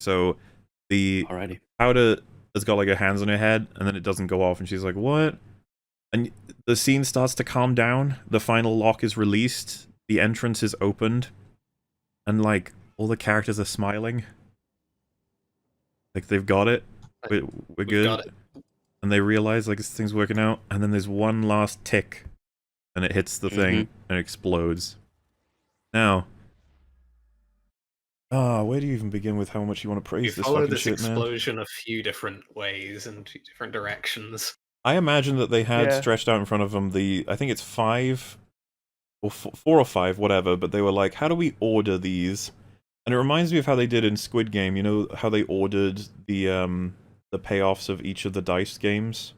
So the Alrighty. Powder has got like her hands on her head, and then it doesn't go off, and she's like, "What?" And the scene starts to calm down. The final lock is released. The entrance is opened, and like all the characters are smiling, like they've got it. We're good. Got it. And they realize like this thing's working out, and then there's one last tick, and it hits the thing and explodes. Now, where do you even begin with how much you want to praise You this follow fucking this shit, man? explosion a few different ways and two different directions. I imagine that they had stretched out in front of them I think it's 5 or 4 or 5, whatever, but they were like, how do we order these? And it reminds me of how they did in Squid Game, you know, how they ordered the payoffs of each of the dice games.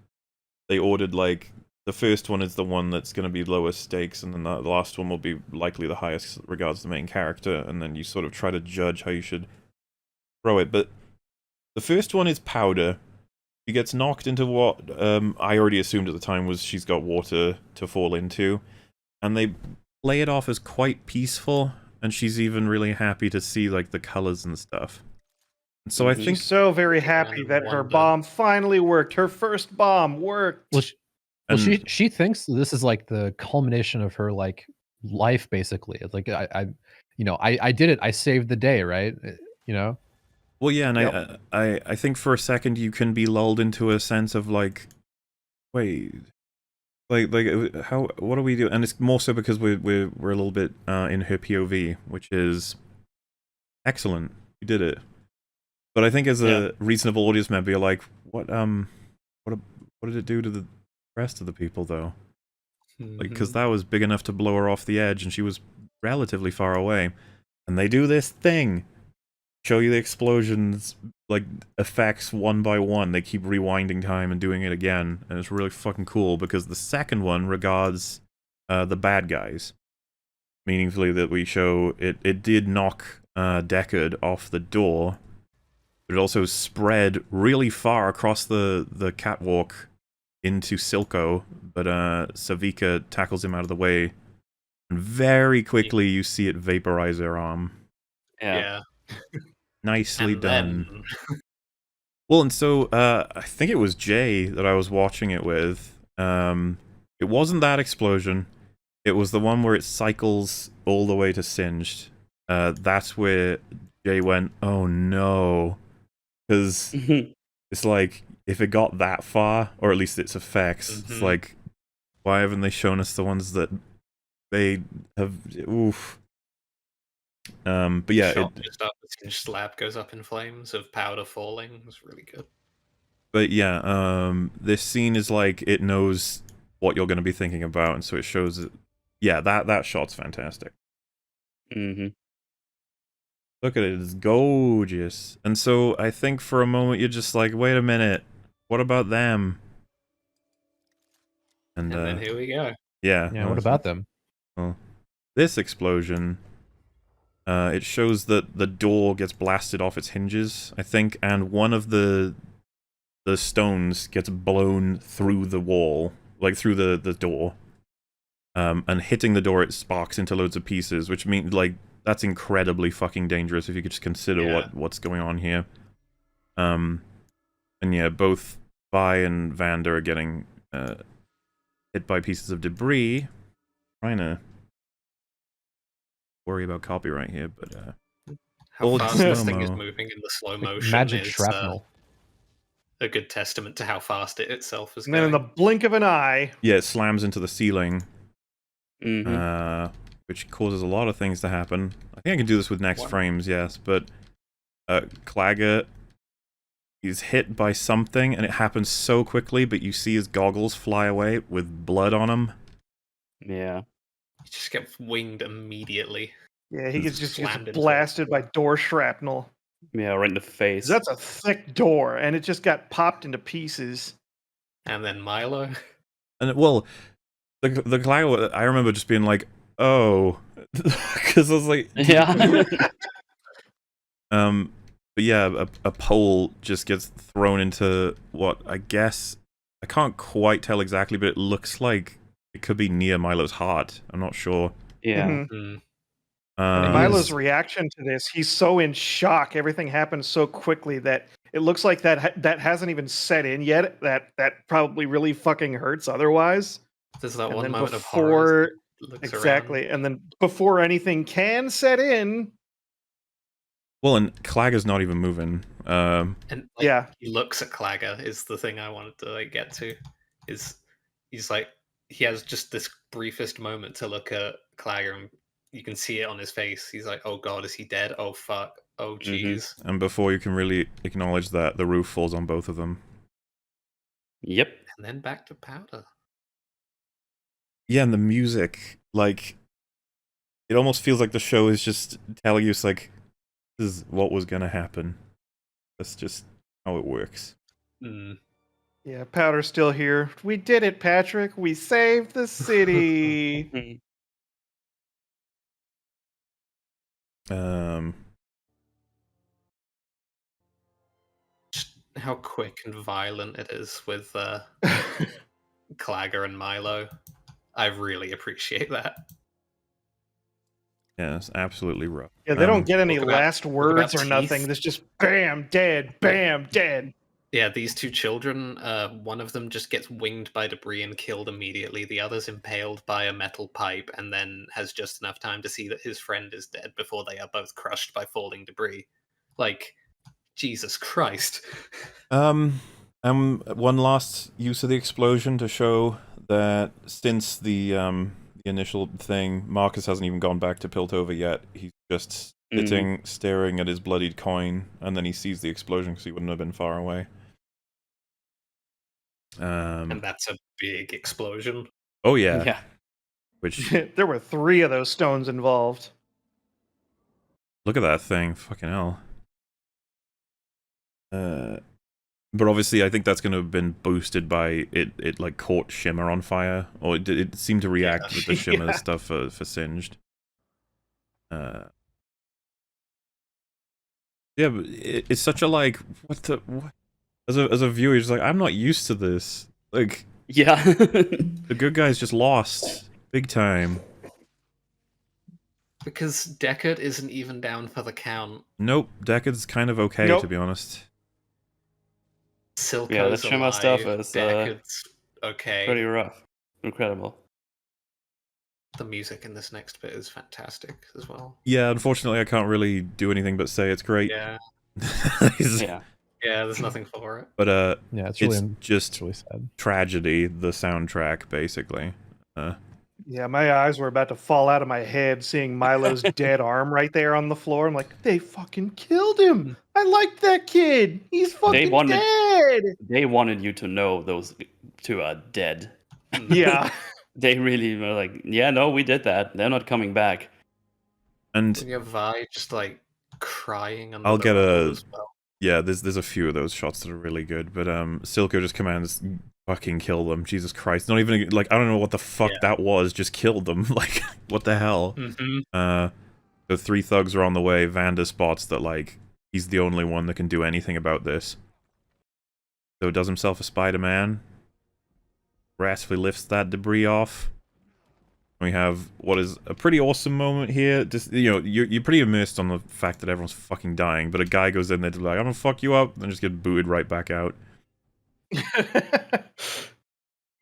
They ordered, like, the first one is the one that's going to be lowest stakes, and then the last one will be likely the highest regards to the main character, and then you sort of try to judge how you should throw it. But the first one is Powder. She gets knocked into what I already assumed at the time was she's got water to fall into, and they play it off as quite peaceful, and she's even really happy to see, like, the colors and stuff. And so I think... She's so very happy that her bomb finally worked. Her first bomb worked. Well, she thinks this is like the culmination of her like life, basically. It's like I did it. I saved the day, right? You know. Well, yeah, and I think for a second you can be lulled into a sense of like, wait, like what do we do? And it's more so because we're a little bit in her POV, which is excellent. We did it. But I think as a reasonable audience member, you're like, what did it do to the rest of the people, though? Like, because that was big enough to blow her off the edge, and she was relatively far away. And they do this thing, show you the explosions, like, effects one by one. They keep rewinding time and doing it again, and it's really fucking cool, because the second one regards the bad guys. Meaningfully, that we show it did knock Deckard off the door, but it also spread really far across the catwalk into Silco, but Savika tackles him out of the way, and very quickly you see it vaporize her arm. Yeah. Nicely done. Well, and so I think it was Jay that I was watching it with. It wasn't that explosion. It was the one where it cycles all the way to Singed. That's where Jay went, oh no. Because it's like, if it got that far, or at least its effects, it's like, why haven't they shown us the ones that they have? Oof. But yeah, the Singed slab goes up in flames of powder falling. It was really good. But yeah, this scene is like, it knows what you're going to be thinking about, and so it shows it. Yeah, that shot's fantastic. Look at it, it's gorgeous. And so I think for a moment you're just like, wait a minute, what about them? And then here we go. Yeah, what about them? Well, this explosion, it shows that the door gets blasted off its hinges, I think, and one of the stones gets blown through the wall, like through the door. And hitting the door, it sparks into loads of pieces, which means, like, that's incredibly fucking dangerous if you could just consider what's going on here. And yeah, both Vi and Vander are getting hit by pieces of debris. Trying to worry about copyright here, but how fast this thing is moving in the slow motion magic is shrapnel. A good testament to how fast it itself is And going. then in the blink of an eye, yeah, it slams into the ceiling. Which causes a lot of things to happen. I think I can do this with next frames, yes, but Clagger is hit by something, and it happens so quickly, but you see his goggles fly away with blood on them. Yeah. He just gets winged immediately. Yeah, he gets blasted by door shrapnel. Yeah, right in the face. That's a thick door, and it just got popped into pieces. And then Milo. And well, the Clagger, I remember just being like, oh, because I was like, yeah. But yeah, a pole just gets thrown into what I guess, I can't quite tell exactly, but it looks like it could be near Milo's heart. I'm not sure. Yeah. Milo's reaction to this, he's so in shock. Everything happens so quickly that it looks like that hasn't even set in yet. That probably really fucking hurts otherwise. There's that And one then moment of horror. As he looks exactly, around. and then before anything can set in. Well, and Clagger's not even moving. And like, yeah, he looks at Clagger is the thing I wanted to like get to. He's like he has just this briefest moment to look at Clagger, and you can see it on his face. He's like, "Oh God, is he dead? Oh fuck! Oh jeez!" And before you can really acknowledge that, the roof falls on both of them. Yep. And then back to Powder. Yeah, and the music, like, it almost feels like the show is just telling you, it's like, this is what was gonna happen. That's just how it works. Yeah, Powder's still here. We did it, Patrick. We saved the city. Just how quick and violent it is with Clagger and Milo. I really appreciate that. Yeah, it's absolutely rough. Yeah, they don't get any Talk about- last words or teeth. nothing. There's just bam, dead, bam, dead. Yeah, these two children, one of them just gets winged by debris and killed immediately. The other's impaled by a metal pipe and then has just enough time to see that his friend is dead before they are both crushed by falling debris. Like, Jesus Christ. One last use of the explosion to show that since the initial thing, Marcus hasn't even gone back to Piltover yet. He's just sitting, staring at his bloodied coin, and then he sees the explosion because he wouldn't have been far away. And that's a big explosion. Oh yeah. Yeah. Which There were 3 of those stones involved. look at that thing, fucking hell. But obviously, I think that's going to have been boosted by it like caught Shimmer on fire, or it seemed to react with the Shimmer stuff for Singed. Yeah, but it's such a like what? As a viewer, you're just like, I'm not used to this. Like, Yeah. the good guys just lost big time. Because Deckard isn't even down for the count. Nope, Deckard's kind of okay, Nope. to be honest. Silco's Yeah, the Shimmer alive, stuff is Deckard's okay. pretty rough. Incredible. The music in this next bit is fantastic as well. Yeah, unfortunately, I can't really do anything but say it's great. Yeah, Yeah. yeah. There's nothing for it. But Yeah, it's it's really, just really sad. tragedy, the soundtrack, basically. Yeah, my eyes were about to fall out of my head seeing Milo's dead arm right there on the floor. I'm like, they fucking killed him. I liked that kid. He's fucking dead. They wanted you to know those two are dead. Yeah. They really were like, yeah, no, we did that. They're not coming back. And We have Vi just like crying. Under I'll the get rubble a as well. yeah. There's a few of those shots that are really good, but Silco just commands fucking kill them. Jesus Christ! Not even like I don't know what the fuck that was. Just killed them. Like what the hell? The 3 thugs are on the way. Vander spots that like he's the only one that can do anything about this. So does himself a Spider-Man. Gracefully lifts that debris off. We have what is a pretty awesome moment here. Just you're pretty immersed on the fact that everyone's fucking dying, but a guy goes in there to like, I'm gonna fuck you up, and just get booted right back out.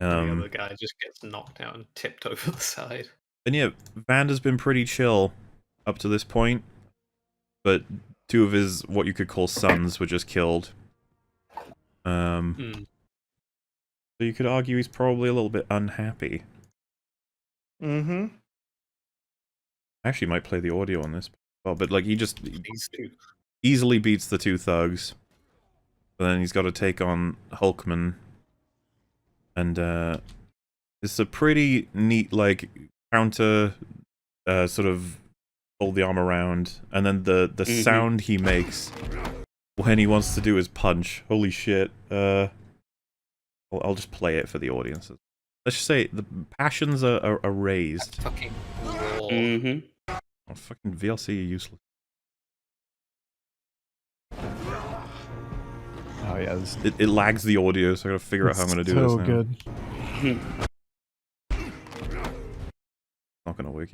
The other guy just gets knocked out and tipped over the side. And yeah, Vander's been pretty chill up to this point, but 2 of his what you could call sons were just killed. So you could argue he's probably a little bit unhappy. Mm-hmm. I actually might play the audio on this. Well, but like he just These two. easily beats the 2 thugs. But then he's got to take on Hulkman. And it's a pretty neat like counter sort of hold the arm around, and then the sound he makes when he wants to do his punch. Holy shit. I'll just play it for the audience. Let's just say the passions are raised. Fucking war. Oh, fucking VLC, you're useless. Oh yeah, this It lags the audio, so I gotta figure out how I'm gonna do this now. so good. Not gonna work.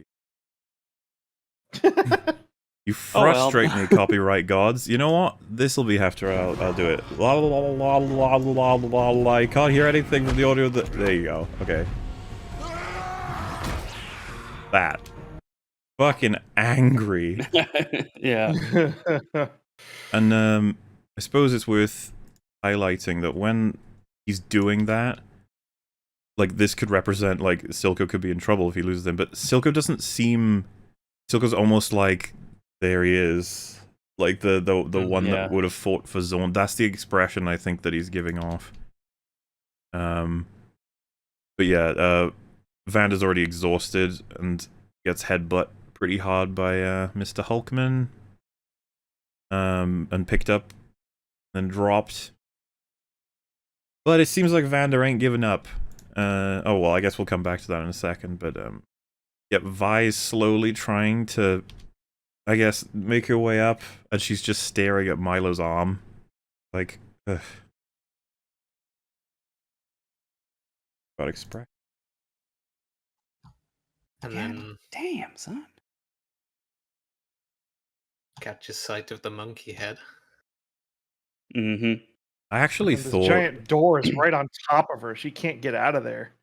You frustrate me, copyright gods. You know what? This'll be after I'll do it. La la la la la la la la. I can't hear anything from the audio. There you go. Okay. That. Fucking angry. Yeah. And I suppose it's worth highlighting that when he's doing that, like this could represent like Silco could be in trouble if he loses him, but Silco doesn't seem. Silco's almost like. There he is, like the one that would have fought for Zorn. That's the expression I think that he's giving off. But yeah, Vander's already exhausted and gets headbutt pretty hard by Mr. Hulkman, and picked up, then dropped. But it seems like Vander ain't giving up. Oh well, I guess we'll come back to that in a second. But yep, Vi's slowly trying to. I guess, make her way up, and she's just staring at Milo's arm. Like, ugh. Got express. And then damn, son. Catches sight of the monkey head. Mm-hmm. I actually this thought... giant door is right on top of her. She can't get out of there.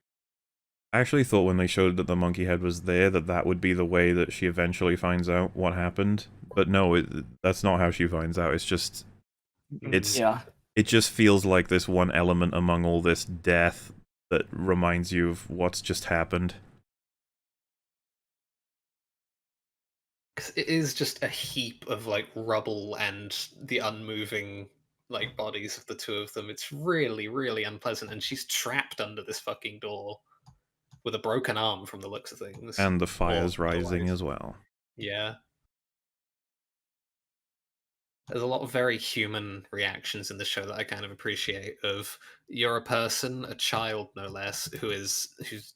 I actually thought when they showed that the monkey head was there, that would be the way that she eventually finds out what happened. But no, that's not how she finds out. It's just... It just feels like this one element among all this death that reminds you of what's just happened. Because it is just a heap of, like, rubble and the unmoving, like, bodies of the two of them. It's really, really unpleasant, and she's trapped under this fucking door. With a broken arm from the looks of things. And the fire's rising as well. Yeah. There's a lot of very human reactions in the show that I kind of appreciate. Of you're a person, a child no less, who's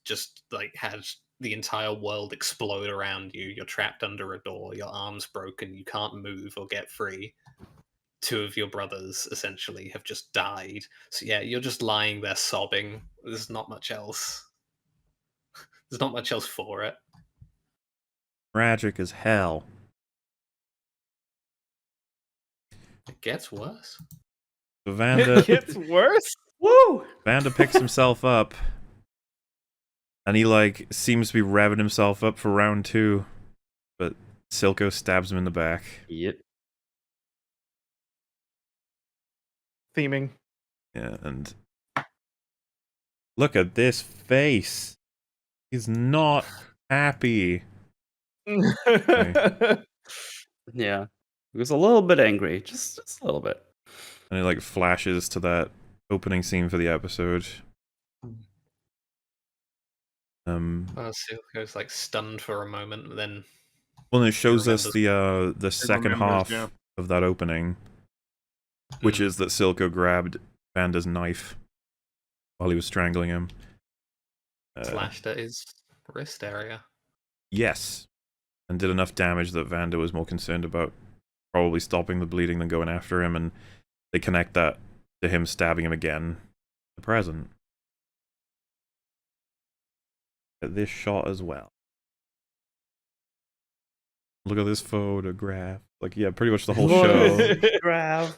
just like had the entire world explode around you. You're trapped under a door. Your arm's broken. You can't move or get free. Two of your brothers essentially have just died. So yeah, you're just lying there sobbing. There's not much else. There's not much else for it. Tragic as hell. It gets worse. So Vander... It gets worse? Woo! Vander picks himself up. And he, like, seems to be revving himself up for round 2. But Silco stabs him in the back. Yep. Theming. Yeah, and... Look at this face. He's not happy. Yeah. He was a little bit angry. Just a little bit. And it, like, flashes to that opening scene for the episode. Silco's like stunned for a moment, then... Well, it shows us the second half of that opening, which is that Silco grabbed Vander's knife while he was strangling him. Slashed at his wrist area. Yes. And did enough damage that Vander was more concerned about probably stopping the bleeding than going after him, and they connect that to him stabbing him again in the present. This shot as well. Look at this photograph. Like, yeah, pretty much the whole show. Photograph.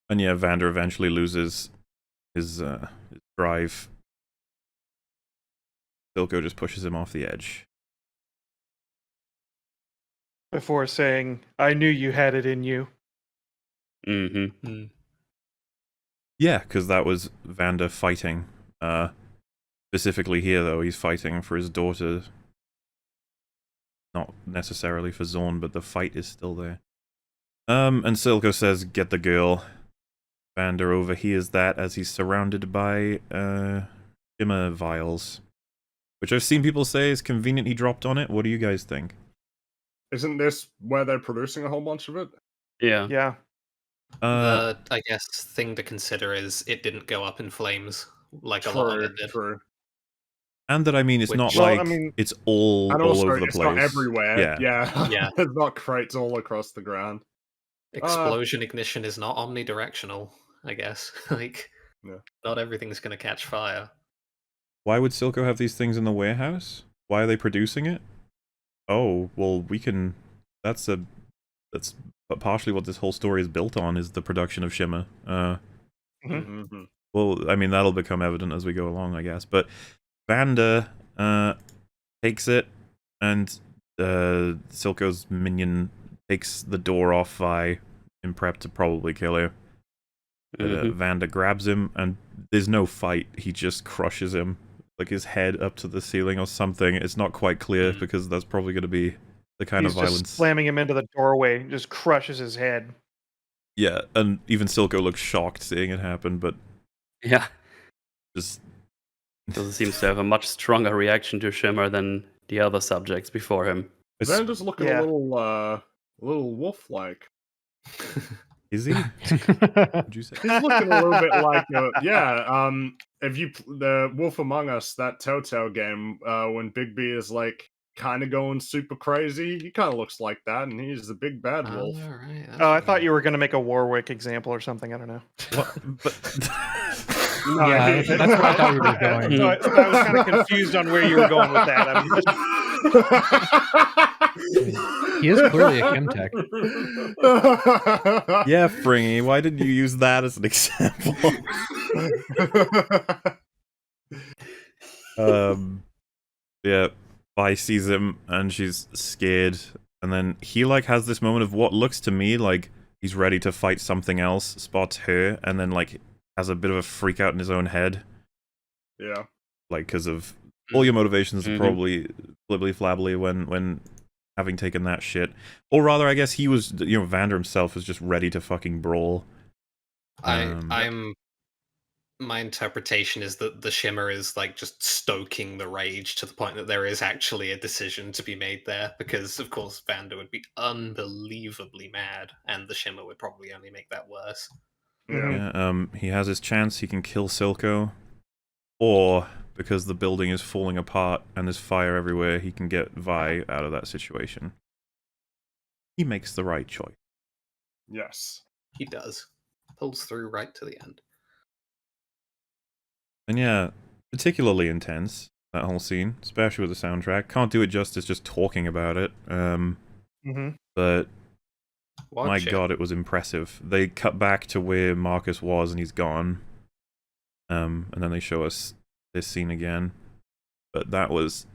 And yeah, Vander eventually loses his drive. Silco just pushes him off the edge. Before saying, I knew you had it in you. Mm-hmm. Yeah, because that was Vander fighting. Specifically here, though, he's fighting for his daughter. Not necessarily for Zorn, but the fight is still there. And Silco says, get the girl. Vander overhears that as he's surrounded by shimmer vials. Which I've seen people say is convenient he dropped on it. What do you guys think? Isn't this where they're producing a whole bunch of it? Yeah. Yeah. The, I guess, thing to consider is it didn't go up in flames like a lot of it did. True. And that, I mean, it's Which- not Well, like I mean- it's all over the it's place. not everywhere. Yeah. Yeah. There's not crates all across the ground. Explosion ignition is not omnidirectional, I guess. Like, Yeah. not everything's going to catch fire. Why would Silco have these things in the warehouse? Why are they producing it? Oh, well, we can... That's partially what this whole story is built on, is the production of Shimmer. Well, I mean, that'll become evident as we go along, I guess. But Vander takes it, and Silco's minion takes the door off Vi in prep to probably kill her. Vander grabs him, and there's no fight. He just crushes him, like his head up to the ceiling or something. It's not quite clear because that's probably going to be the kind of violence. Just slamming him into the doorway, just crushes his head. Yeah, and even Silco looks shocked seeing it happen, but yeah, just doesn't seem to have a much stronger reaction to Shimmer than the other subjects before him. Vander's looking a little wolf-like. Is he? Would you say? He's looking a little bit like if you the Wolf Among Us, that Telltale game, when Big B is like kind of going super crazy, he kind of looks like that, and he's the big bad wolf. Right, I thought you were going to make a Warwick example or something. I don't know. What? But yeah, that's where I thought you were going. I was kind of confused on where you were going with that. He is clearly a Chemtech. Yeah, Fringy, why didn't you use that as an example? Yeah, Vi sees him and she's scared, and then he like has this moment of what looks to me like he's ready to fight something else, spots her, and then like has a bit of a freak out in his own head. Yeah. Like, because of all your motivations are probably flabbly when having taken that shit. Or rather, I guess he was, Vander himself was just ready to fucking brawl. My interpretation is that the Shimmer is like just stoking the rage to the point that there is actually a decision to be made there, because of course Vander would be unbelievably mad, and the Shimmer would probably only make that worse. Yeah, he has his chance. He can kill Silco, or because the building is falling apart and there's fire everywhere, he can get Vi out of that situation. He makes the right choice. Yes, he does. Pulls through right to the end. And yeah, particularly intense, that whole scene, especially with the soundtrack. Can't do it justice just talking about it. But my god, it was impressive. They cut back to where Marcus was and he's gone. And then they show us this scene again. But that was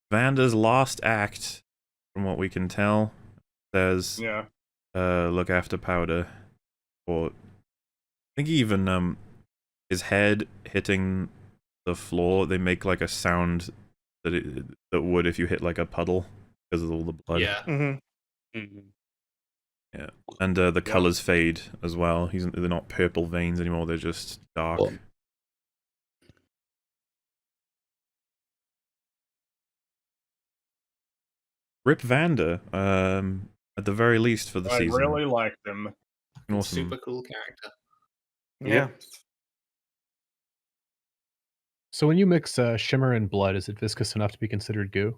Vander's last act, from what we can tell. There's look after Powder. Or I think even his head hitting the floor, they make like a sound that would if you hit like a puddle because of all the blood. Yeah. Yeah, and the colors fade as well. They're not purple veins anymore. They're just dark. Cool. Rip Vander, at the very least for the season. I really liked him. Awesome. Super cool character. Yeah. So when you mix Shimmer and blood, is it viscous enough to be considered goo?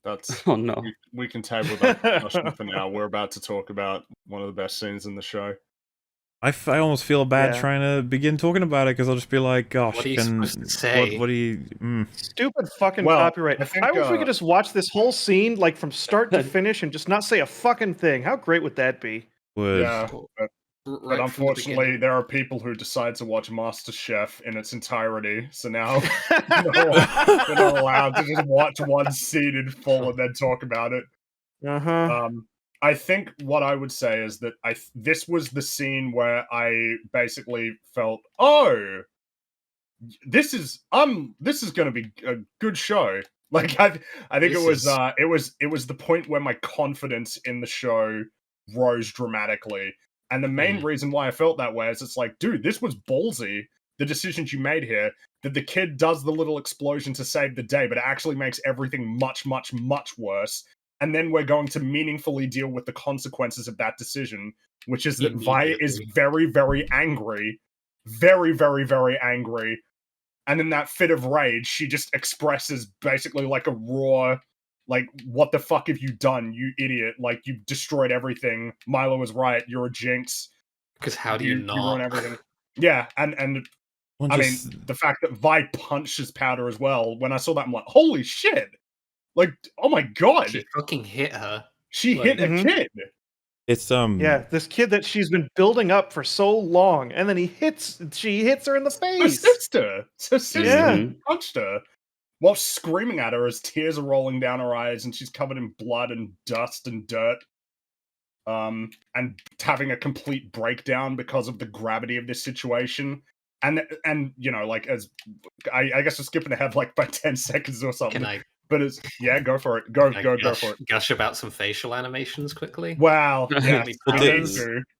That's Oh no. We can table that discussion for now. We're about to talk about one of the best scenes in the show. I almost feel bad trying to begin talking about it because I'll just be like, gosh, what are you supposed to say? What do you... Stupid fucking copyright. I wish we could just watch this whole scene like from start to finish and just not say a fucking thing. How great would that be? Yeah, but unfortunately, there are people who decide to watch MasterChef in its entirety, so now we're not allowed to just watch one scene in full and then talk about it. I think what I would say is that this was the scene where I basically felt, oh, this is going to be a good show. Like I think it was the point where my confidence in the show rose dramatically. And the main reason why I felt that way is it's like, dude, this was ballsy. The decisions you made here, that the kid does the little explosion to save the day, but it actually makes everything much, much, much worse. And then we're going to meaningfully deal with the consequences of that decision, which is that Vi is very, very angry. Very, very, very angry. And in that fit of rage, she just expresses basically like a raw, like, what the fuck have you done, you idiot? Like, you've destroyed everything. Milo was right, you're a jinx. Because how do you not? You ruin everything. Yeah, and I mean, the fact that Vi punches Powder as well, when I saw that, I'm like, holy shit! Like, oh my god! She fucking hit her. She hit a kid! It's Yeah, this kid that she's been building up for so long, and then she hits her in the face. Her sister punched her while screaming at her as tears are rolling down her eyes and she's covered in blood and dust and dirt. And having a complete breakdown because of the gravity of this situation. And you know, like, as I guess we're skipping ahead like by 10 seconds or something. But it's go for it. Go for it. Gush about some facial animations quickly. Wow. Yeah.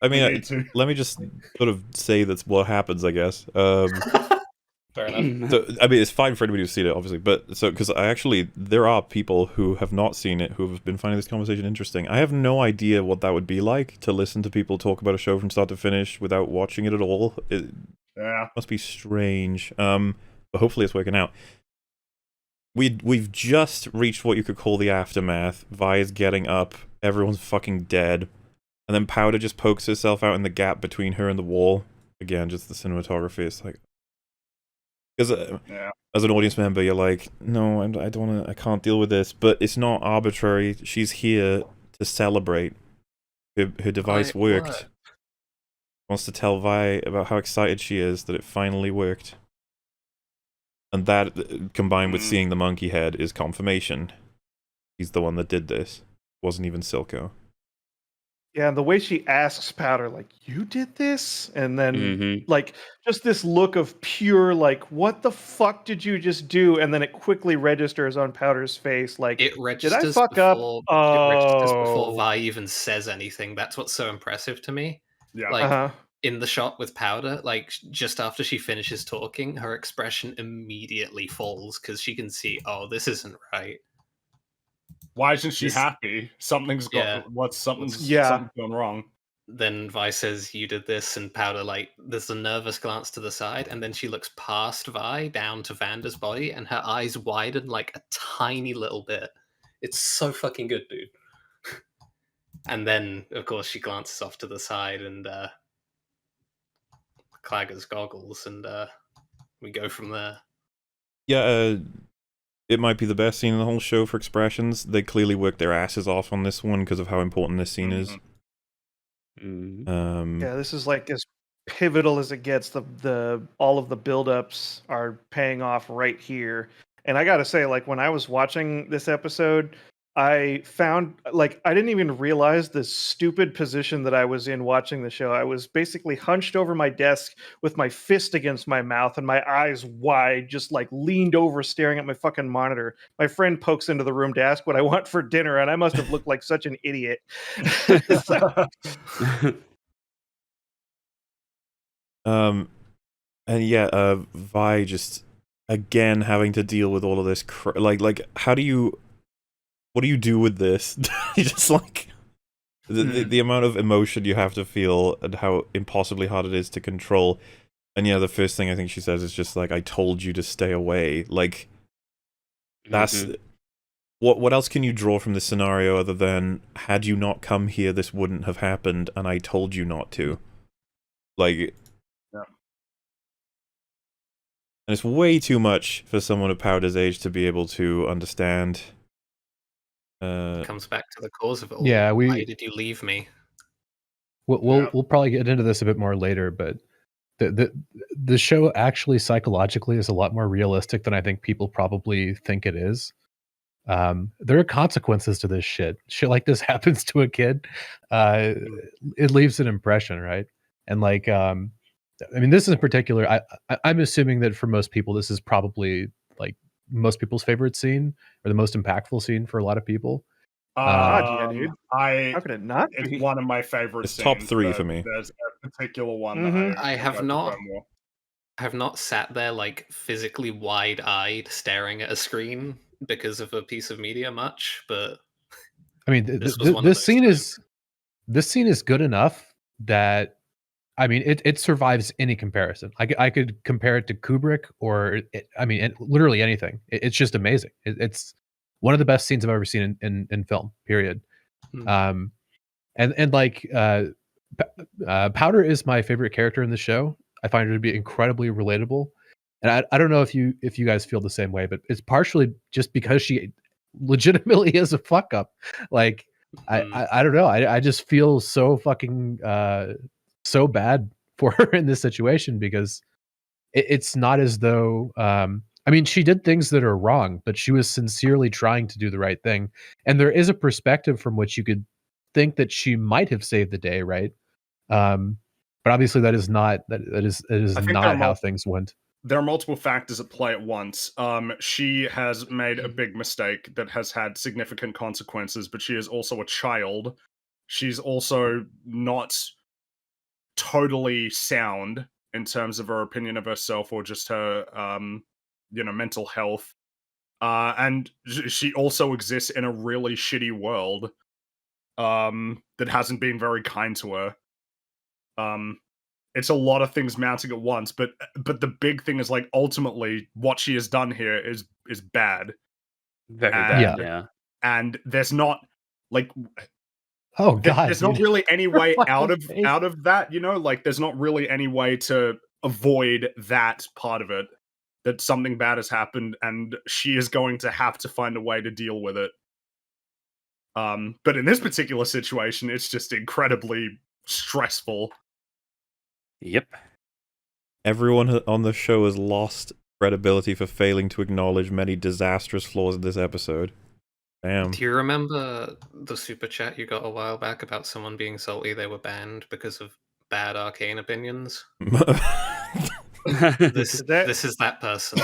I mean, let me just sort of say that's what happens, I guess. Fair enough. So, I mean, it's fine for anybody who's seen it, obviously, but because there are people who have not seen it who have been finding this conversation interesting. I have no idea what that would be like to listen to people talk about a show from start to finish without watching it at all. It must be strange. But hopefully it's working out. We've just reached what you could call the aftermath. Vi is getting up, everyone's fucking dead, and then Powder just pokes herself out in the gap between her and the wall. Again, just the cinematography. It's like, because as an audience member, you're like, no, I don't want to. I can't deal with this. But it's not arbitrary. She's here to celebrate. Her device worked. What? Wants to tell Vi about how excited she is that it finally worked. And that, combined with seeing the monkey head, is confirmation. He's the one that did this. It wasn't even Silco. Yeah, and the way she asks Powder, like, you did this? And then, like, just this look of pure, like, what the fuck did you just do? And then it quickly registers on Powder's face, like, did I fuck up? It registers before Vi even says anything. That's what's so impressive to me. Yeah. Like, in the shot with Powder, like, just after she finishes talking, her expression immediately falls because she can see, oh, this isn't right. Why isn't she happy? Something's gone wrong. Then Vi says, you did this, and Powder, like, there's a nervous glance to the side, and then she looks past Vi down to Vander's body, and her eyes widen like a tiny little bit. It's so fucking good, dude. And then, of course, she glances off to the side, and Clagger's goggles, and we go from there. Yeah, it might be the best scene in the whole show for expressions. They clearly worked their asses off on this one because of how important this scene is. Yeah, this is like as pivotal as it gets. All of the buildups are paying off right here. And I gotta say, like, when I was watching this episode, I found, like, I didn't even realize the stupid position that I was in watching the show. I was basically hunched over my desk with my fist against my mouth and my eyes wide, just like leaned over staring at my fucking monitor. My friend pokes into the room to ask what I want for dinner, and I must have looked like such an idiot. And yeah, Vi just again having to deal with all of this like what do you do with this? You just like the amount of emotion you have to feel and how impossibly hard it is to control. And yeah, the first thing I think she says is just like, I told you to stay away. Like, that's what else can you draw from this scenario other than, had you not come here, this wouldn't have happened, and I told you not to. Like, and it's way too much for someone of Powder's age to be able to understand. It comes back to the cause of it all. Yeah, why did you leave me? We'll probably get into this a bit more later, but the show actually psychologically is a lot more realistic than I think people probably think it is. There are consequences to this shit. Shit like this happens to a kid. It leaves an impression, right? And like, I mean, this in particular, I'm assuming that for most people, this is probably like most people's favorite scene or the most impactful scene for a lot of people. Yeah, dude. How could it not be? It's one of my favorite it's scenes. Top 3 for me. There's a particular one that I have not sat there like physically wide-eyed staring at a screen because of a piece of media much, but I mean, this scene is good enough that, I mean, it survives any comparison. I could compare it to Kubrick or literally anything. It's just amazing. It's one of the best scenes I've ever seen in film. Period. And like Powder is my favorite character in the show. I find her to be incredibly relatable. And I don't know if you guys feel the same way, but it's partially just because she legitimately is a fuck up. Like I don't know. I just feel so fucking so bad for her in this situation because it's not as though I mean, she did things that are wrong, but she was sincerely trying to do the right thing. And there is a perspective from which you could think that she might have saved the day, right? But obviously that is not that is not how things went. There are multiple factors at play at once. She has made a big mistake that has had significant consequences, but she is also a child. She's also not totally sound in terms of her opinion of herself or just her, mental health. And she also exists in a really shitty world that hasn't been very kind to her. It's a lot of things mounting at once, but the big thing is like ultimately what she has done here is bad. Very bad, yeah. And there's not like oh god, there's not really any way out of that, like there's not really any way to avoid that part of it, that something bad has happened and she is going to have to find a way to deal with it. But in this particular situation, it's just incredibly stressful. Yep. Everyone on the show has lost credibility for failing to acknowledge many disastrous flaws in this episode. Damn. Do you remember the super chat you got a while back about someone being salty they were banned because of bad Arcane opinions? This is that person.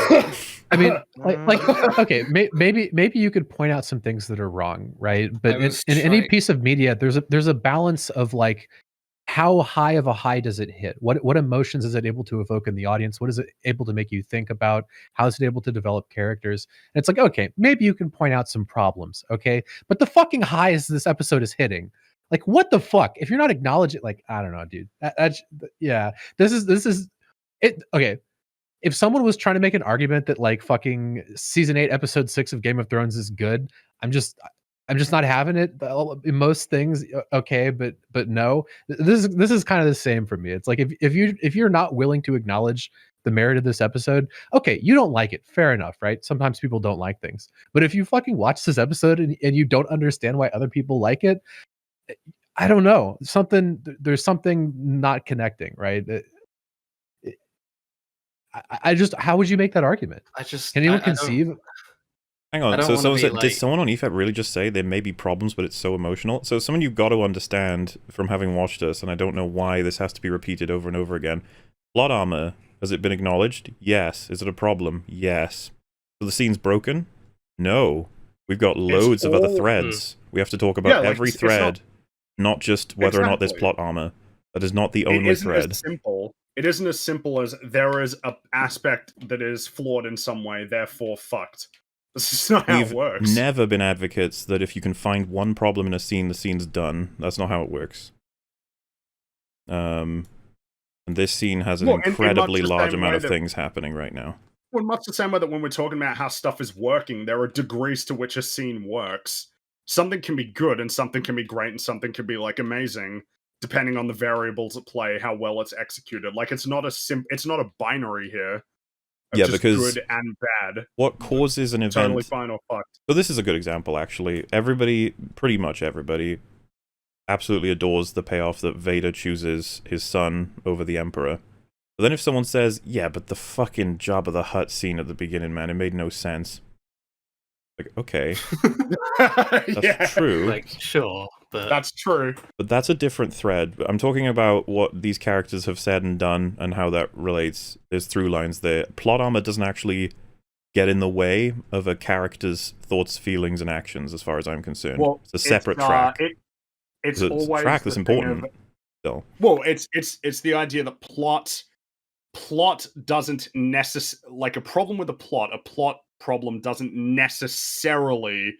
I mean, like okay, maybe you could point out some things that are wrong, right? But in any piece of media, there's a balance of like, how high of a high does it hit? What emotions is it able to evoke in the audience? What is it able to make you think about? How is it able to develop characters? And it's like, okay, maybe you can point out some problems, okay? But the fucking highs this episode is hitting, like, what the fuck? If you're not acknowledging, like, I don't know, dude. Yeah, this is it. Okay, if someone was trying to make an argument that like fucking season 8, episode 6 of Game of Thrones is good, I'm just not having it. In most things, okay, but no. This is kind of the same for me. It's like if you're not willing to acknowledge the merit of this episode, okay, you don't like it. Fair enough, right? Sometimes people don't like things. But if you fucking watch this episode and you don't understand why other people like it, I don't know. There's something not connecting, right? I just, how would you make that argument? Can anyone conceive? Hang on, so did someone on EFAP really just say there may be problems, but it's so emotional? So someone you've got to understand from having watched this, and I don't know why this has to be repeated over and over again. Plot armor, has it been acknowledged? Yes. Is it a problem? Yes. So the scene's broken? No. We've got loads of other threads. We have to talk about every thread, not just whether or not there's plot armor. That is not the only thread. It isn't as simple as there is an aspect that is flawed in some way, therefore fucked. This is not how it works. We've never been advocates that if you can find one problem in a scene, the scene's done. That's not how it works. And this scene has an incredibly large amount of things happening right now. Well, much the same way that when we're talking about how stuff is working, there are degrees to which a scene works. Something can be good, and something can be great, and something can be, like, amazing, depending on the variables at play, how well it's executed. Like, it's not a binary here. Yeah, because good and bad. What causes an event... Totally fine or fucked. So this is a good example, actually. Pretty much everybody, absolutely adores the payoff that Vader chooses his son over the Emperor. But then if someone says, yeah, but the fucking Jabba the Hutt scene at the beginning, man, it made no sense. Like, okay. That's true. Like, sure, but... That's true. But that's a different thread. I'm talking about what these characters have said and done and how that relates. There's through lines there. Plot armor doesn't actually get in the way of a character's thoughts, feelings, and actions, as far as I'm concerned. Well, it's a separate track. It's always a track that's important. Still. Well, it's the idea that plot doesn't necessarily... Like, a problem with a plot problem doesn't necessarily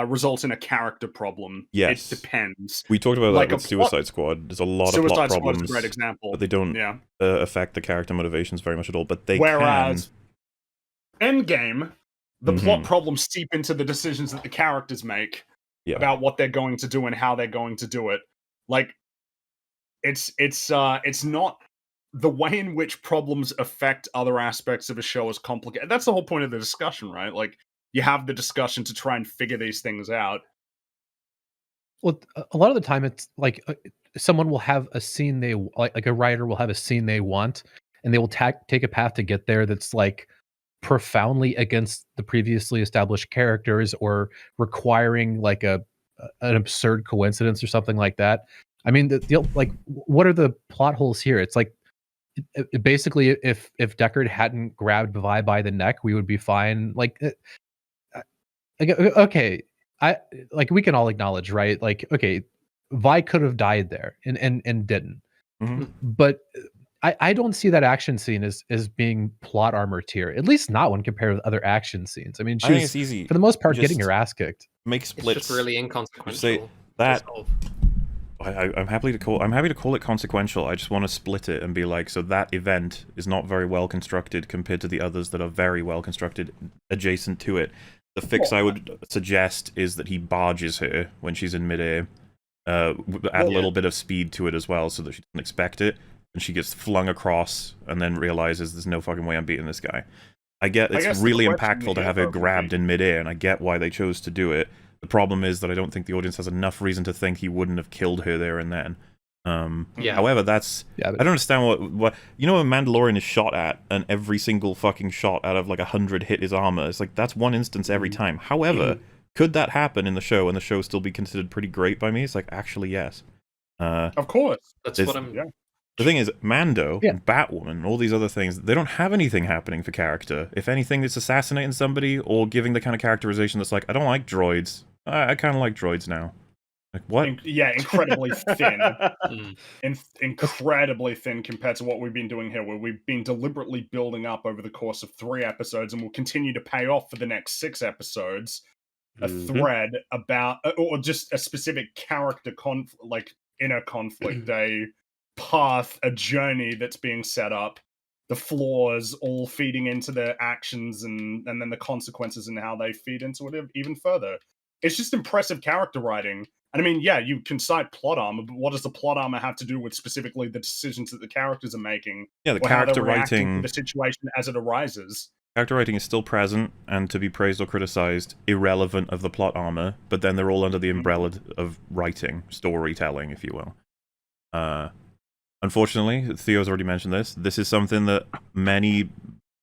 result in a character problem. Yes. It depends. We talked about that with Suicide Squad. There's a lot of plot problems. Suicide Squad is a great example. But they don't affect the character motivations very much at all. But they Whereas, Endgame, the plot problems seep into the decisions that the characters make about what they're going to do and how they're going to do it. Like, it's not the way in which problems affect other aspects of a show is complicated. That's the whole point of the discussion, right? Like, you have the discussion to try and figure these things out. Well, a lot of the time it's like someone will have a scene like a writer will have a scene they want, and they will take a path to get there that's like profoundly against the previously established characters or requiring like an absurd coincidence or something like that. I mean, like, what are the plot holes here? It's like basically if Deckard hadn't grabbed Vi by the neck, we would be fine. Like, okay, we can all acknowledge, right? Like, okay, Vi could have died there and didn't. Mm-hmm. But I don't see that action scene as being plot armor tier, at least not when compared with other action scenes. I mean, I she think was, it's easy. for the most part, Just getting her ass kicked. Make It's splits. just really inconsequential. Say that. I'm happy to call it consequential. I just want to split it and be like, so that event is not very well constructed compared to the others that are very well constructed adjacent to it. The fix I would suggest is that he barges her when she's in midair. Add a little bit of speed to it as well, so that she doesn't expect it, and she gets flung across, and then realizes there's no fucking way I'm beating this guy. I get it's really impactful to have her grabbed in midair, and I get why they chose to do it. The problem is that I don't think the audience has enough reason to think he wouldn't have killed her there and then. However, that's... I don't understand what... You know, a Mandalorian is shot at, and every single fucking shot out of like 100 hit his armor. It's like, that's one instance every time. However, could that happen in the show and the show still be considered pretty great by me? It's like, actually, yes. Of course. That's what I'm... The thing is, Mando, and Batwoman, and all these other things, they don't have anything happening for character. If anything, it's assassinating somebody or giving the kind of characterization that's like, I don't like droids. I kind of like droids now. Like, what? Incredibly thin. Incredibly thin compared to what we've been doing here, where we've been deliberately building up over the course of 3 episodes and will continue to pay off for the next 6 episodes. A thread about, or just a specific character inner conflict, a path, a journey that's being set up, the flaws all feeding into their actions, and then the consequences and how they feed into it even further. It's just impressive character writing. And I mean, you can cite plot armor, but what does the plot armor have to do with specifically the decisions that the characters are making? Yeah, the character writing to the situation as it arises. Character writing is still present, and to be praised or criticized, irrelevant of the plot armor, but then they're all under the umbrella of writing, storytelling, if you will. Unfortunately, Theo's already mentioned this. This is something that many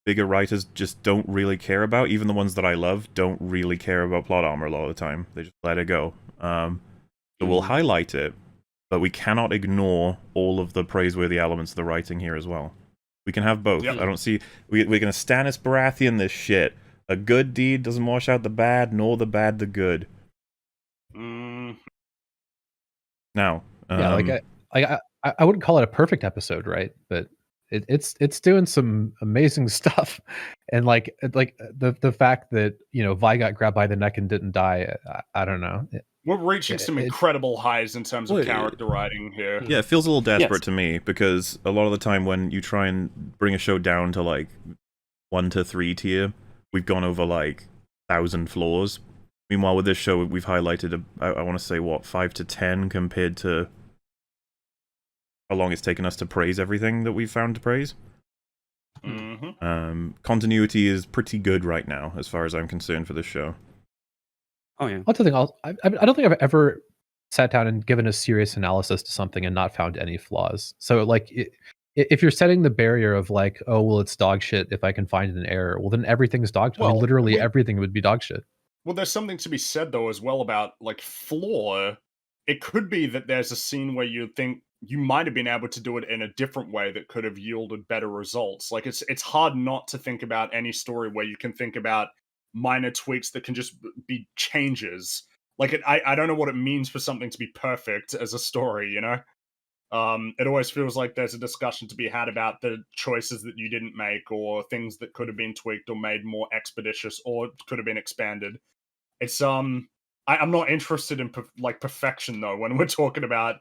bigger writers just don't really care about. Even the ones that I love don't really care about plot armor a lot of the time. They just let it go. So we'll highlight it, but we cannot ignore all of the praiseworthy elements of the writing here as well. We can have both. I don't see... We're going to Stannis Baratheon this shit. A good deed doesn't wash out the bad, nor the bad the good. Now... I wouldn't call it a perfect episode, right? But it's doing some amazing stuff, and like the fact that, you know, Vi got grabbed by the neck and didn't die. I don't know. We're reaching some incredible highs in terms of character writing here. Yeah, it feels a little desperate to me, because a lot of the time when you try and bring a show down to like 1 to 3 tier, we've gone over like 1,000 flaws. Meanwhile, with this show, we've highlighted I want to say 5 to 10 compared to how long it's taken us to praise everything that we've found to praise. Continuity is pretty good right now, as far as I'm concerned, for this show. Oh yeah. That's the thing. I don't think I've ever sat down and given a serious analysis to something and not found any flaws. So like, if you're setting the barrier of like, oh well, it's dog shit if I can find an error, well then everything's dog shit. Well, literally everything would be dog shit. Well, there's something to be said though as well about like flaw. It could be that there's a scene where you think you might have been able to do it in a different way that could have yielded better results. Like, it's hard not to think about any story where you can think about minor tweaks that can just be changes. Like, I don't know what it means for something to be perfect as a story, you know? It always feels like there's a discussion to be had about the choices that you didn't make, or things that could have been tweaked or made more expeditious, or could have been expanded. It's I'm not interested in perfection though when we're talking about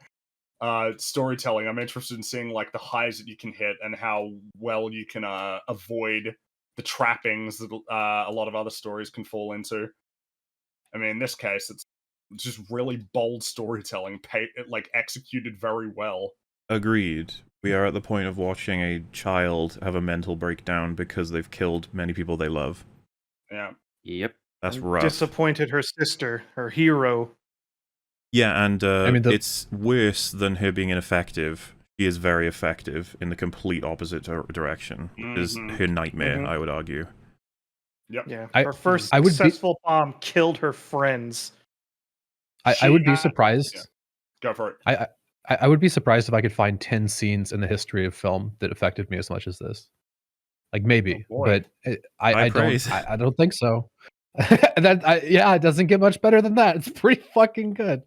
storytelling. I'm interested in seeing like the highs that you can hit and how well you can avoid the trappings that a lot of other stories can fall into. I mean, in this case, it's just really bold storytelling, like executed very well. Agreed. We are at the point of watching a child have a mental breakdown because they've killed many people they love. Yeah. Yep. That's And rough. Disappointed her sister, her hero. Yeah, and I mean, it's worse than her being ineffective. She is very effective in the complete opposite direction, which is her nightmare, I would argue. Yep. Yeah, I- her first I would be- successful bomb killed her friends. I would be surprised. Yeah. Go for it. I would be surprised if I could find 10 scenes in the history of film that affected me as much as this. Like maybe, Oh, boy. but I praise. don't think so. It doesn't get much better than that. It's pretty fucking good.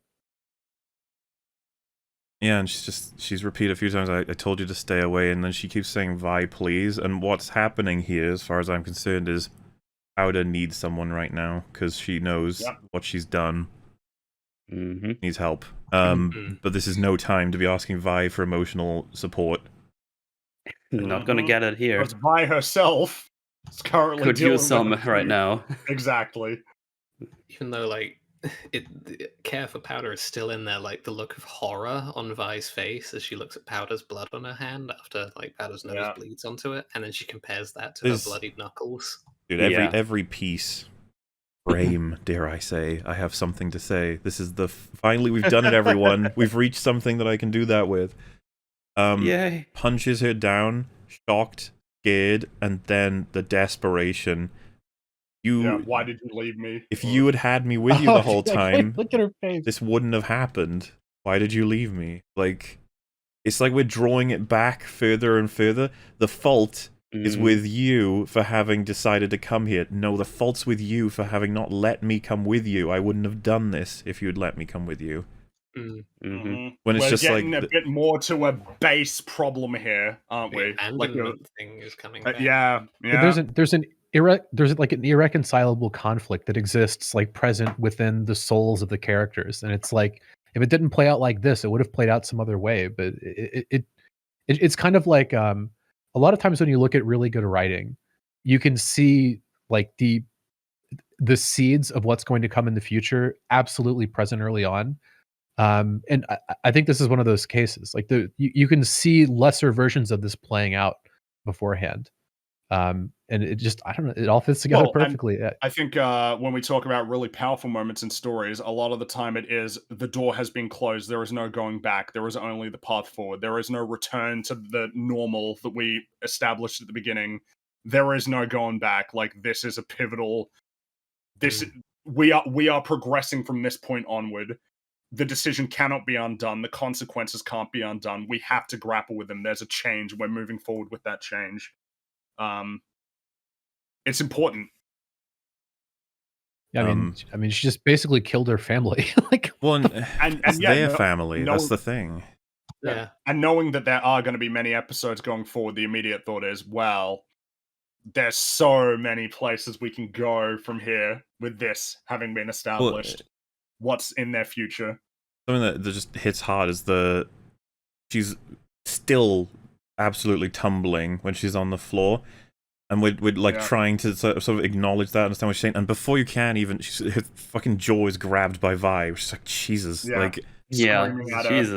Yeah, and she's repeated a few times, I told you to stay away, and then she keeps saying, Vi, please. And what's happening here, as far as I'm concerned, is Powder needs someone right now, because she knows what she's done. Needs help. But this is no time to be asking Vi for emotional support. Not gonna get it here. Because Vi herself is currently Could dealing use some with it right too. now. Exactly. Even though, like, the care for Powder is still in there, like, the look of horror on Vi's face as she looks at Powder's blood on her hand after, like, Powder's nose bleeds onto it, and then she compares that to her bloodied knuckles. Dude, every piece, frame, dare I say, I have something to say. This is finally we've done it, everyone. We've reached something that I can do that with. Yay. Punches her down, shocked, scared, and then the desperation. Why did you leave me? If you had me with you the whole time, look at her face. this wouldn't have happened. Why did you leave me? Like, it's like we're drawing it back further and further. The fault is with you for having decided to come here. No, the fault's with you for having not let me come with you. I wouldn't have done this if you had let me come with you. When it's We're just getting like a bit more to a base problem here, aren't we? The abandonment thing is coming back. There's like an irreconcilable conflict that exists, like, present within the souls of the characters, and it's like, if it didn't play out like this, it would have played out some other way. But it's kind of like, a lot of times when you look at really good writing, you can see, like, the seeds of what's going to come in the future absolutely present early on. And I think this is one of those cases. Like, you can see lesser versions of this playing out beforehand. And it just, I don't know, it all fits together perfectly. I think when we talk about really powerful moments in stories, a lot of the time it is the door has been closed. There is no going back. There is only the path forward. There is no return to the normal that we established at the beginning. There is no going back. Like, this is a pivotal. We are progressing from this point onward. The decision cannot be undone. The consequences can't be undone. We have to grapple with them. There's a change. We're moving forward with that change. It's important. Yeah, I mean, she just basically killed her family. Like, well, and it's their family. That's the thing. Yeah. And knowing that there are going to be many episodes going forward, the immediate thought is, well, there's so many places we can go from here with this having been established. What's in their future? Something that just hits hard is she's still absolutely tumbling when she's on the floor, and we're like trying to sort of acknowledge that, understand what she's saying, and before you can even, her fucking jaw is grabbed by Vi, which is like, Jesus, like, she's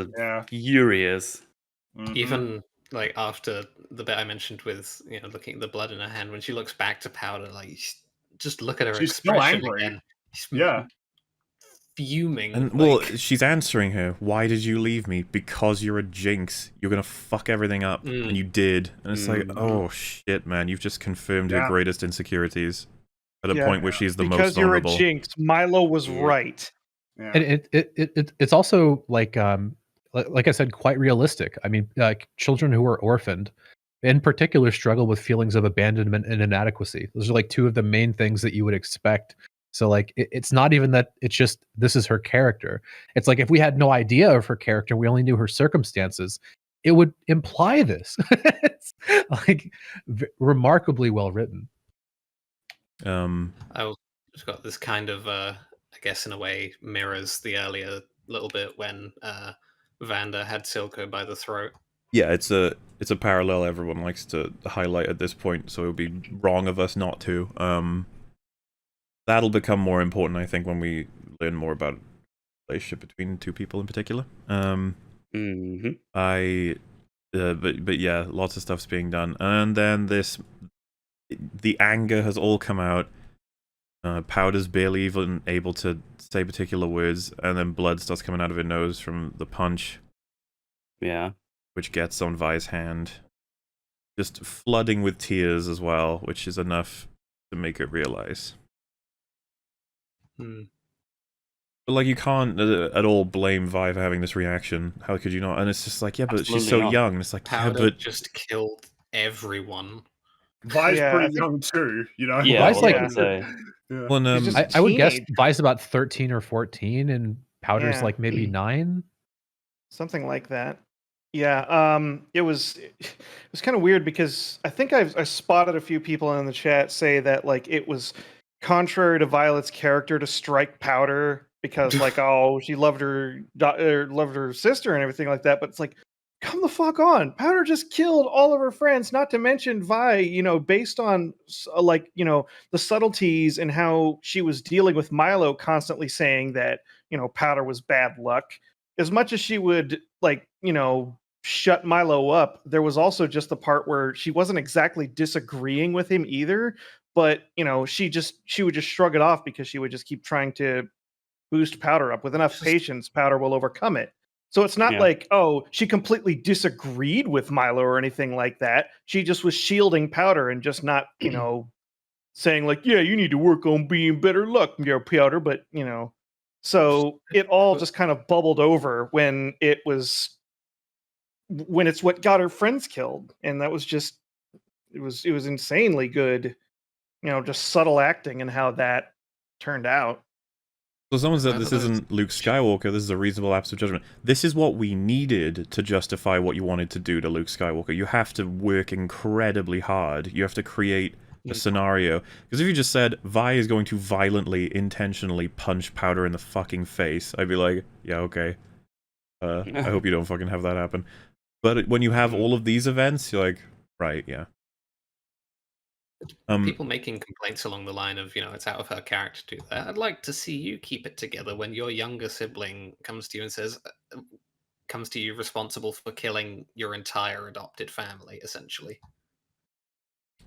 furious. Even like after the bit I mentioned with, you know, looking at the blood in her hand, when she looks back to Powder, like, just look at her she's expression still angry. again. Yeah. Fuming. And well, she's answering her, why did you leave me? Because you're a jinx. You're gonna fuck everything up. And you did. And it's like, oh shit, man, you've just confirmed her greatest insecurities at a point where she's the most vulnerable. Because you're a jinx. Milo was right. Yeah. And it's also like I said, quite realistic. I mean, children who are orphaned in particular struggle with feelings of abandonment and inadequacy. Those are like two of the main things that you would expect. So, like, it's not even that it's just, this is her character. It's like, if we had no idea of her character, we only knew her circumstances, it would imply this. It's like remarkably well written. I just got this kind of, I guess in a way, mirrors the earlier little bit when Vander had Silco by the throat. Yeah, it's a parallel everyone likes to highlight at this point, so it would be wrong of us not to. That'll become more important, I think, when we learn more about the relationship between two people in particular. But yeah, lots of stuff's being done, and then the anger has all come out. Powder's barely even able to say particular words, and then blood starts coming out of her nose from the punch. Yeah. Which gets on Vi's hand. Just flooding with tears as well, which is enough to make it realize. Hmm. But like, you can't at all blame Vi for having this reaction. How could you not? And it's just like, yeah, but Absolutely she's so not. young. And it's like, Powder yeah, but just killed everyone. Vi's Yeah, I pretty think- young too, you know? Yeah, Vi's I like- would say. Yeah. when, She's just- I would guess Teenage. Vi's about 13 or 14, and Powder's Yeah. like maybe 9. Something like that. Yeah, it was kind of weird because I think I spotted a few people in the chat say that like it was contrary to Violet's character to strike Powder because like oh she loved her loved her sister and everything like that, but it's like come the fuck on, Powder just killed all of her friends, not to mention Vi, you know, based on like you know the subtleties and how she was dealing with Milo constantly saying that you know Powder was bad luck. As much as she would like you know shut Milo up, there was also just the part where she wasn't exactly disagreeing with him either, but you know she would just shrug it off because she would just keep trying to boost Powder up. With enough patience, Powder will overcome it. So it's not Yeah. like oh she completely disagreed with Milo or anything like that. She just was shielding Powder and just not you know saying like yeah you need to work on being better luck, you know, Powder, but you know. So it all just kind of bubbled over when it's what got her friends killed, and that was just it was insanely good, you know, just subtle acting and how that turned out. So someone said Whether this those- isn't Luke Skywalker, this is a reasonable lapse of judgment. This is what we needed to justify what you wanted to do to Luke Skywalker. You have to work incredibly hard. You have to create a scenario. Because if you just said, Vi is going to violently, intentionally punch Powder in the fucking face, I'd be like, yeah, okay. I hope you don't fucking have that happen. But when you have all of these events, you're like, right, yeah. People making complaints along the line of, you know, it's out of her character to do that. I'd like to see you keep it together when your younger sibling comes to you and says, comes to you responsible for killing your entire adopted family, essentially.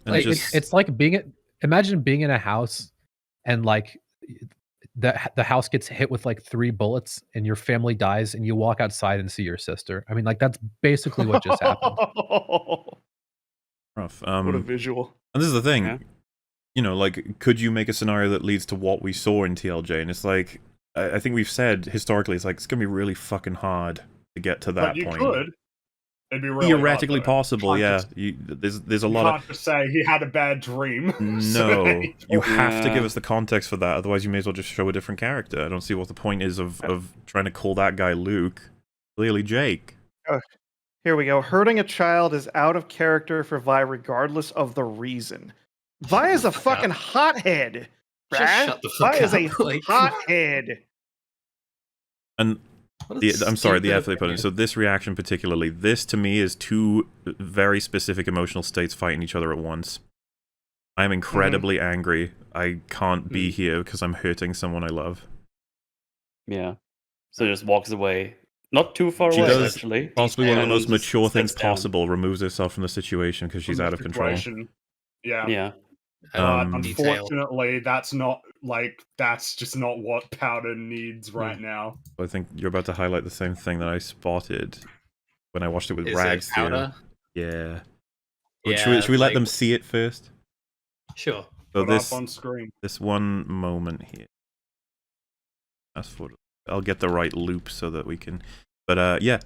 And Like, just, it's like imagine being in a house and like the house gets hit with like 3 bullets and your family dies and you walk outside and see your sister. I mean, like that's basically what just happened. rough. What a visual. And this is the thing, Yeah. you know, like, could you make a scenario that leads to what we saw in TLJ? And it's like, I think we've said historically, it's like, it's going to be really fucking hard to get to that But you point. could. It'd be really Theoretically hard, though. possible, You yeah. can't There's a You lot of... can't just say he had a bad dream. No, you have to Yeah. give us the context for that, otherwise you may as well just show a different character. I don't see what the point is of trying to call that guy Luke. Clearly Jake. Here we go. Hurting a child is out of character for Vi regardless of the reason. Vi is a the fuck fucking hothead. Just Brad. shut the Vi fuck is a up. Like, And what a I'm sorry, the stupid F they put in. opinion. So this reaction particularly, this to me is two very specific emotional states fighting each other at once. I am incredibly angry. I can't be here because I'm hurting someone I love. Yeah. So just walks away. Not too far She away, does actually. Possibly one of the And most just mature things steps down. possible, removes herself from the situation because she's From out the of control. situation. Yeah. Yeah. But Detail. unfortunately, that's just not what Powder needs right now. I think you're about to highlight the same thing that I spotted when I watched it with Is Rags it here. Powder? Yeah. Yeah, Should we let like- them see it first? Sure. So Put this up on screen. this one moment here. That's for. I'll get the right loop so that we can. But yeah,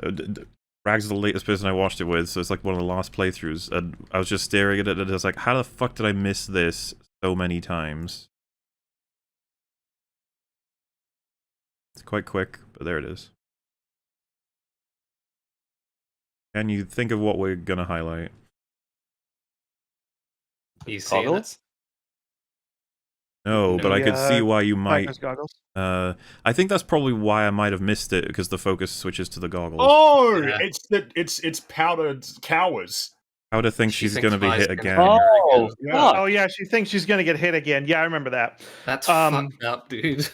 Rags is the latest person I watched it with, so it's like one of the last playthroughs, and I was just staring at it, and I was like, how the fuck did I miss this so many times? It's quite quick, but there it is. Can you think of what we're gonna highlight? You see it? Goggles? No, but I could see why you might. Biker's goggles. I think that's probably why I might have missed it, because the focus switches to the goggles. Oh, Yeah. it's Powdered Cowers. Powder thinks She she's thinks gonna be Vi's hit gonna again. hit her Oh, again. Yeah. fuck. Oh yeah, she thinks she's gonna get hit again. Yeah, I remember that. That's Um, fucked up, dude.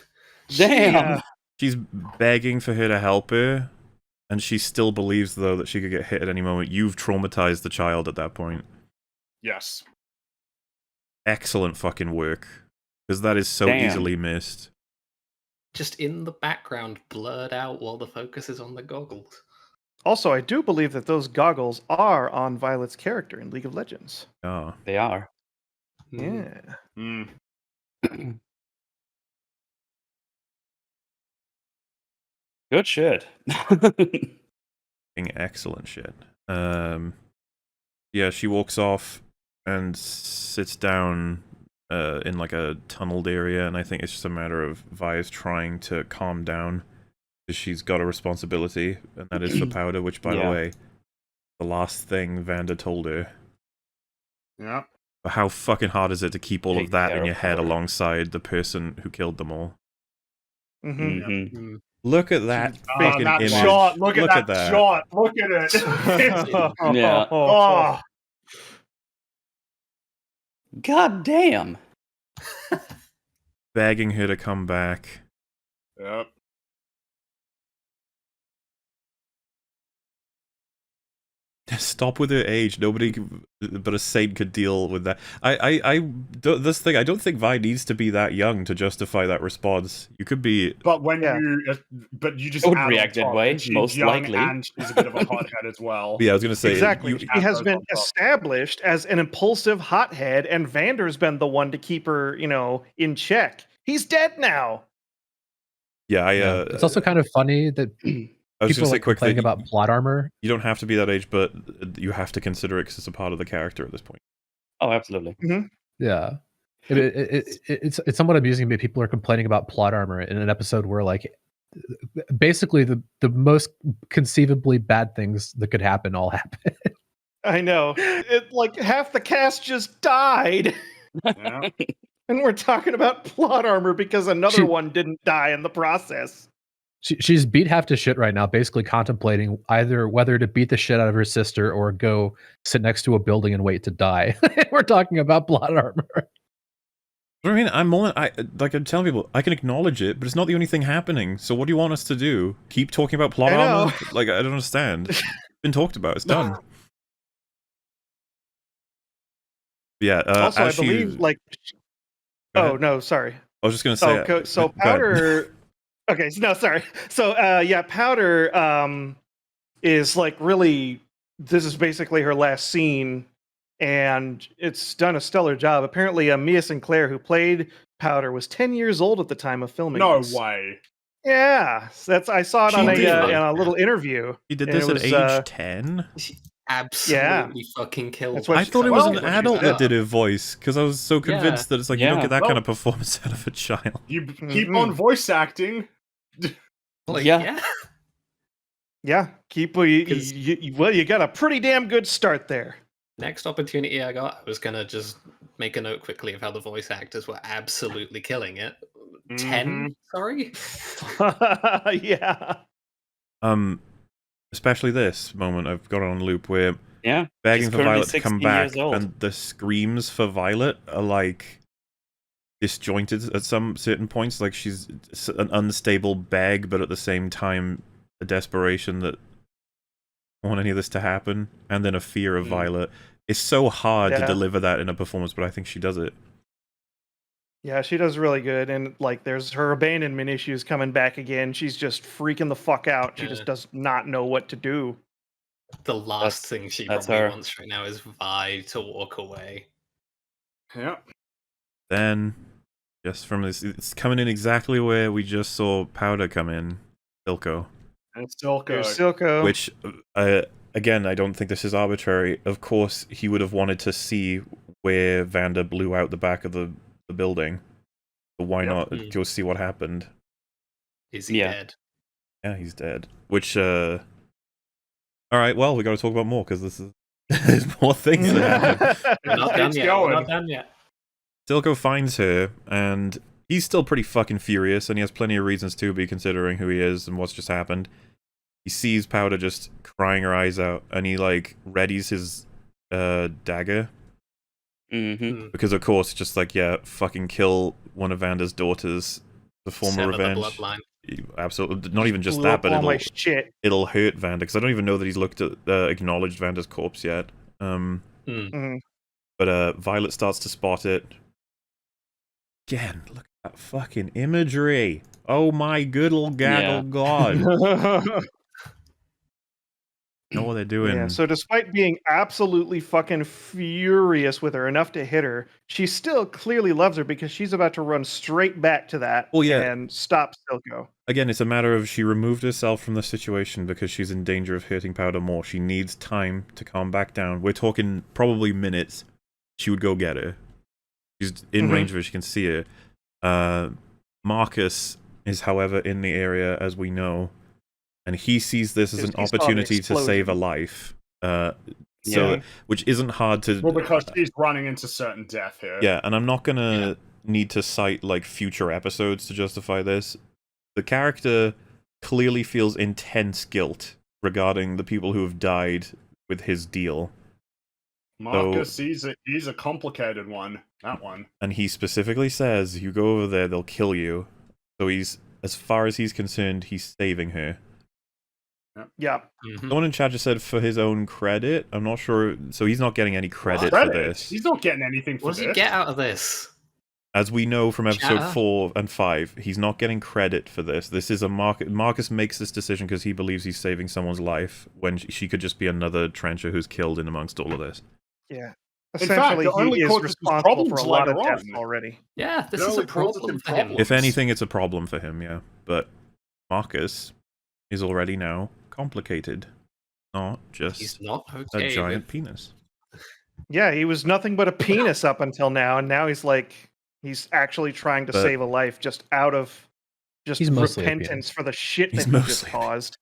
Damn. Yeah. She's begging for her to help her, And she still believes, though, that she could get hit at any moment. You've traumatized the child at that point. Yes. Excellent fucking work. Because that is so easily missed. Just in the background, blurred out while the focus is on the goggles. Also, I do believe that those goggles are on Violet's character in League of Legends. Oh. They are. Yeah. Mm. Good shit. Excellent shit. Yeah, she walks off and sits down in like a tunneled area, and I think it's just a matter of Vi's trying to calm down because she's got a responsibility, and that is for Powder, which, by the way, the last thing Vander told her. Yeah. But how fucking hard is it to keep all of that in your head Powder. alongside the person who killed them all? Mm-hmm. Look at that Oh, fucking that image. shot! Look at that that shot! Look at it! Yeah. Oh, God damn. Begging her to come back. yep. Stop with her age. Nobody but a saint could deal with that. I don't think Vi needs to be that young to justify that response. You could be. But when Yeah. you just I would add on react that top way, that she's most young likely. and she's a bit of a hothead as well. Yeah, I was gonna say Exactly. you- She add has those been on top. established as an impulsive hothead, and Vander's been the one to keep her, in check. He's dead now. yeah, It's also kind of funny that I was people gonna say are complaining quickly. about plot armor. You don't have to be that age, but you have to consider it because it's a part of the character at this point. Oh, absolutely. Yeah. It's somewhat amusing that people are complaining about plot armor in an episode where, like, basically the most conceivably bad things that could happen all happen. I know. Like half the cast just died. Yeah. And we're talking about plot armor because another one didn't die in the process. She's beat half to shit right now, basically contemplating either whether to beat the shit out of her sister or go sit next to a building and wait to die. We're talking about plot armor. I mean, I'm telling people, I can acknowledge it, but it's not the only thing happening. So what do you want us to do? Keep talking about plot I know. armor? Like, I don't understand. It's been talked about. It's done. Yeah. Also, I as she- believe, like... Go Oh, ahead. no, sorry. I was just gonna say. So go ahead. Powder... Okay, no, sorry. So, Powder is, like, really... This is basically her last scene, and it's done a stellar job. Apparently, Mia Sinclair, who played Powder, was 10 years old at the time of filming No this. way. Yeah, I saw it She on did. a little interview. He did and this it at was, age 10? She absolutely fucking killed. That's what I she thought it said. was Well, an what she adult said. that did her voice, because I was so convinced that it's like, you don't Yeah. get that Well- kind of performance out of a child. You keep on voice acting. Like, Yeah. Yeah, keep you got a pretty damn good start there. Next opportunity I got, I was gonna just make a note quickly of how the voice actors were absolutely killing it. 10? Sorry? Yeah. Especially this moment I've got on loop where Yeah. begging She's for currently Violet to come 16 back, years old. and the screams for Violet are like disjointed at some certain points. Like she's an unstable beg, but at the same time a desperation that I don't want any of this to happen, and then a fear of Violet. It's so hard to Yeah. deliver that in a performance, but I think she does it. Yeah, she does really good. And like there's her abandonment issues coming back again. She's just freaking the fuck out. She just does not know what to do. The last thing she that's probably her. wants right now is Vi to walk away. Yeah. Then, just from this, it's coming in exactly where we just saw Powder come in, Silco. And Silco. There's Silco. Which, again, I don't think this is arbitrary. Of course, he would have wanted to see where Vander blew out the back of the building. But why not go see what happened? Is he dead? Yeah, he's dead. Which, alright, well, we gotta talk about more, because this is... there's more things that happen. We're not done It's yet. going. We're not done yet. Silco finds her, and he's still pretty fucking furious, and he has plenty of reasons to be, considering who he is and what's just happened. He sees Powder just crying her eyes out, and he, like, readies his dagger. Mm-hmm. Because, of course, just like, yeah, fucking kill one of Vander's daughters The form of Sever the revenge. bloodline. Absolutely. Not even just Blew that, up but all my shit. it'll hurt Vander, because I don't even know that he's looked at acknowledged Vander's corpse yet. Mhm. But Violet starts to spot it. Again, look at that fucking imagery. Oh my good old gaggle god. Know what they're doing. Yeah, so despite being absolutely fucking furious with her, enough to hit her, she still clearly loves her because she's about to run straight back to that and stop Silco. Again, it's a matter of she removed herself from the situation because she's in danger of hurting Powder more. She needs time to calm back down. We're talking probably minutes. She would go get her. She's in range of her. She can see her. Marcus is, however, in the area, as we know. And he sees this as an opportunity to save a life. Which isn't hard to... Well, because she's running into certain death here. Yeah, and I'm not gonna need to cite, like, future episodes to justify this. The character clearly feels intense guilt regarding the people who have died with his deal. Marcus, he's a complicated one. That one. And he specifically says, you go over there, they'll kill you. So he's, as far as he's concerned, he's saving her. Yeah. Someone in chat just said for his own credit. I'm not sure. So he's not getting any credit for this. He's not getting anything for this. What does he get out of this? As we know from episode 4 and 5, he's not getting credit for this. This is a Marcus makes this decision because he believes he's saving someone's life when she could just be another trencher who's killed in amongst all of this. Yeah. Essentially, he is responsible for a lot of deaths already. Yeah, this is a problem for him. If anything, it's a problem for him, yeah. But Marcus is already now complicated. Not just He's not okay a giant penis. Yeah, he was nothing but a penis up until now, and now he's like... He's actually trying to save a life just out of repentance for the shit that he just caused.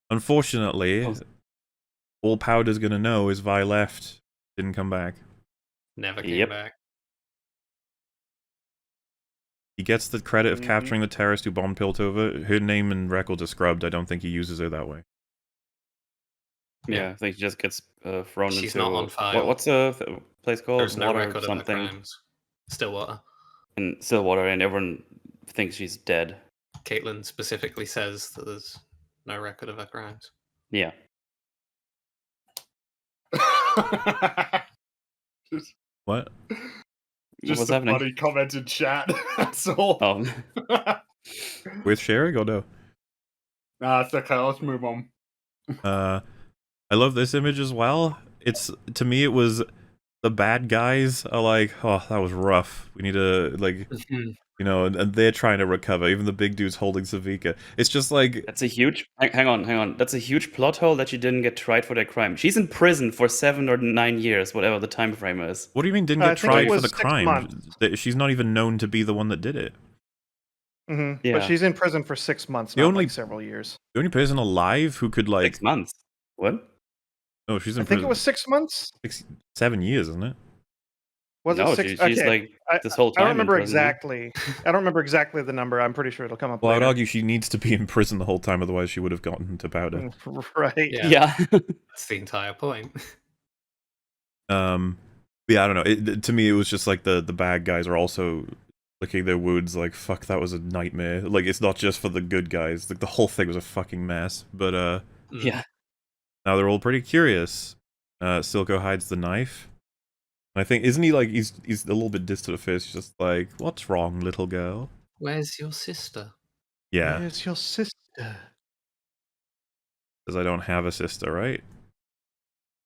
Unfortunately, all Powder's gonna know is Vi left, didn't come back. Never came back. He gets the credit of capturing the terrorist who bombed Piltover. Her name and records are scrubbed. I don't think he uses her that way. Yeah, I think he just gets thrown into... She's not on file. What's a place called? There's no record something. of the crimes. Stillwater. And Stillwater, and everyone thinks she's dead. Caitlin specifically says that there's no record of her crimes. Yeah. What? Just a funny comment in chat. That's all. With sharing or no? Nah, it's okay. Let's move on. I love this image as well. It's, to me, it was... The bad guys are like, oh, that was rough. We need to, like, you know, and they're trying to recover. Even the big dude's holding Savika. It's just like... That's a huge... Hang on. That's a huge plot hole that she didn't get tried for their crime. She's in prison for 7 or 9 years, whatever the time frame is. What do you mean didn't get tried for the crime? She's not even known to be the one that did it. Yeah. But she's in prison for 6 months, not like several years. The only person alive who could, like... 6 months? What? No, she's in I think it was 6 months? 7 years, isn't it? Was no, it 6? She's like this whole time. I don't remember exactly. I don't remember exactly the number. I'm pretty sure it'll come up later. I would argue she needs to be in prison the whole time, otherwise she would have gotten to Powder. Right. Yeah. That's the entire point. Yeah, I don't know. To me, it was just like the bad guys are also licking their wounds like, fuck, that was a nightmare. Like, it's not just for the good guys. Like, the whole thing was a fucking mess. But, yeah. Now they're all pretty curious. Silco hides the knife. And I think, isn't he like, he's a little bit distant at first. He's just like, what's wrong, little girl? Where's your sister? Yeah. Where's your sister? Because I don't have a sister, right?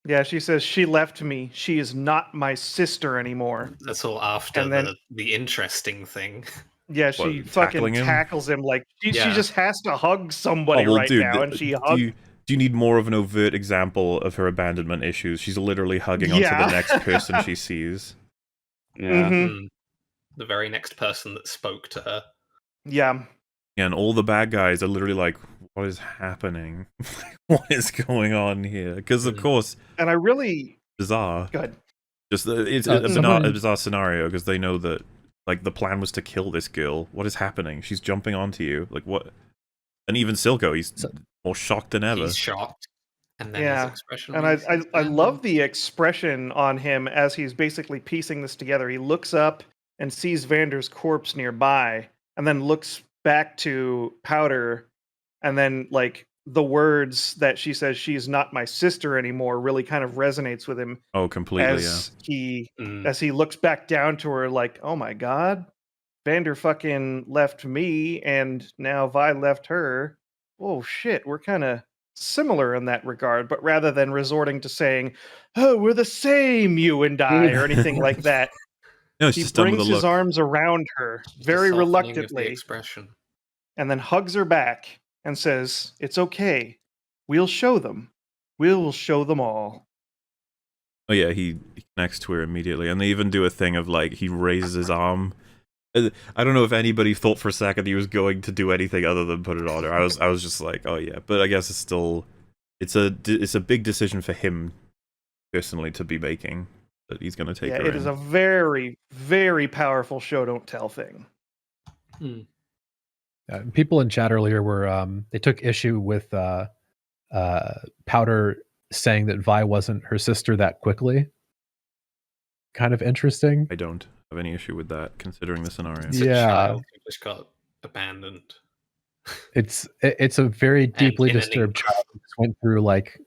Yeah, she says, she left me. She is not my sister anymore. That's all after and then, the interesting thing. Yeah, she fucking tackles him like, she just has to hug somebody now, and she hugs... Do you need more of an overt example of her abandonment issues? She's literally hugging onto the next person she sees. Yeah. The very next person that spoke to her. Yeah. And all the bad guys are literally like, what is happening? What is going on here? Because, of course... And I really... Bizarre. Good. Just, it's a bizarre scenario, because they know that, like, the plan was to kill this girl. What is happening? She's jumping onto you. Like, what... And even Silco, he's more shocked than ever. He's shocked. And then his expression. And I love the expression on him as he's basically piecing this together. He looks up and sees Vander's corpse nearby, and then looks back to Powder, and then like the words that she says, "She's not my sister anymore," really kind of resonates with him Oh, completely, as he looks back down to her like, "Oh my god, Vander fucking left me and now Vi left her. Oh shit, we're kind of similar in that regard." But rather than resorting to saying, "Oh, we're the same, you and I," or anything like that, No, it's he just done with brings a his look. arms around her Just a very softening of the reluctantly expression. and then hugs her back and says, "It's okay. We'll show them. We'll show them all." Oh yeah, he connects to her immediately, and they even do a thing of like he raises his arm. I don't know if anybody thought for a second he was going to do anything other than put it on her. I was just like, oh yeah, but I guess it's still it's a big decision for him personally to be making, that he's going to take her it in. is a very, very powerful show don't tell thing. People in chat earlier were they took issue with Powder saying that Vi wasn't her sister that quickly. Kind of interesting. I don't have any issue with that, considering the scenario. It's a child who just got abandoned. It's a very deeply in an disturbed child who just went through like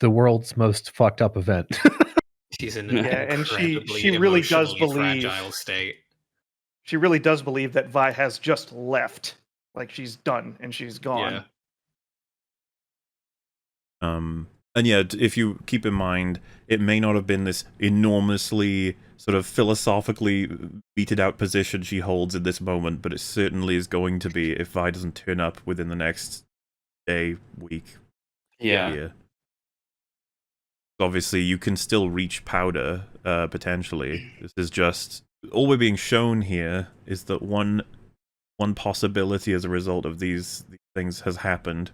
the world's most fucked up event. She's in an and she incredibly really does emotionally believe fragile state. She really does believe that Vi has just left, like she's done and she's gone. And yeah, if you keep in mind, it may not have been this enormously sort of philosophically beated out position she holds in this moment, but it certainly is going to be if Vi doesn't turn up within the next day, week, year. Obviously, you can still reach Powder, potentially. This is just... all we're being shown here is that one possibility as a result of these things has happened.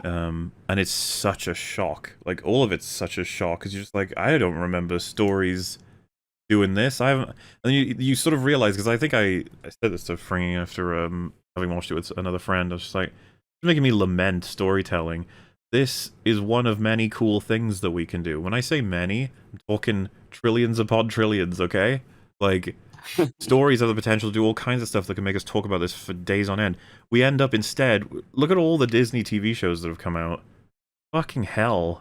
And it's such a shock. Like, all of it's such a shock, because you're just like, I don't remember stories doing this. I haven't... and you sort of realize, because I think I said this to Fringy after having watched it with another friend. I was just like, it's making me lament storytelling. This is one of many cool things that we can do. When I say many, I'm talking trillions upon trillions, okay? Like, stories have the potential to do all kinds of stuff that can make us talk about this for days on end. We end up instead... look at all the Disney TV shows that have come out. Fucking hell.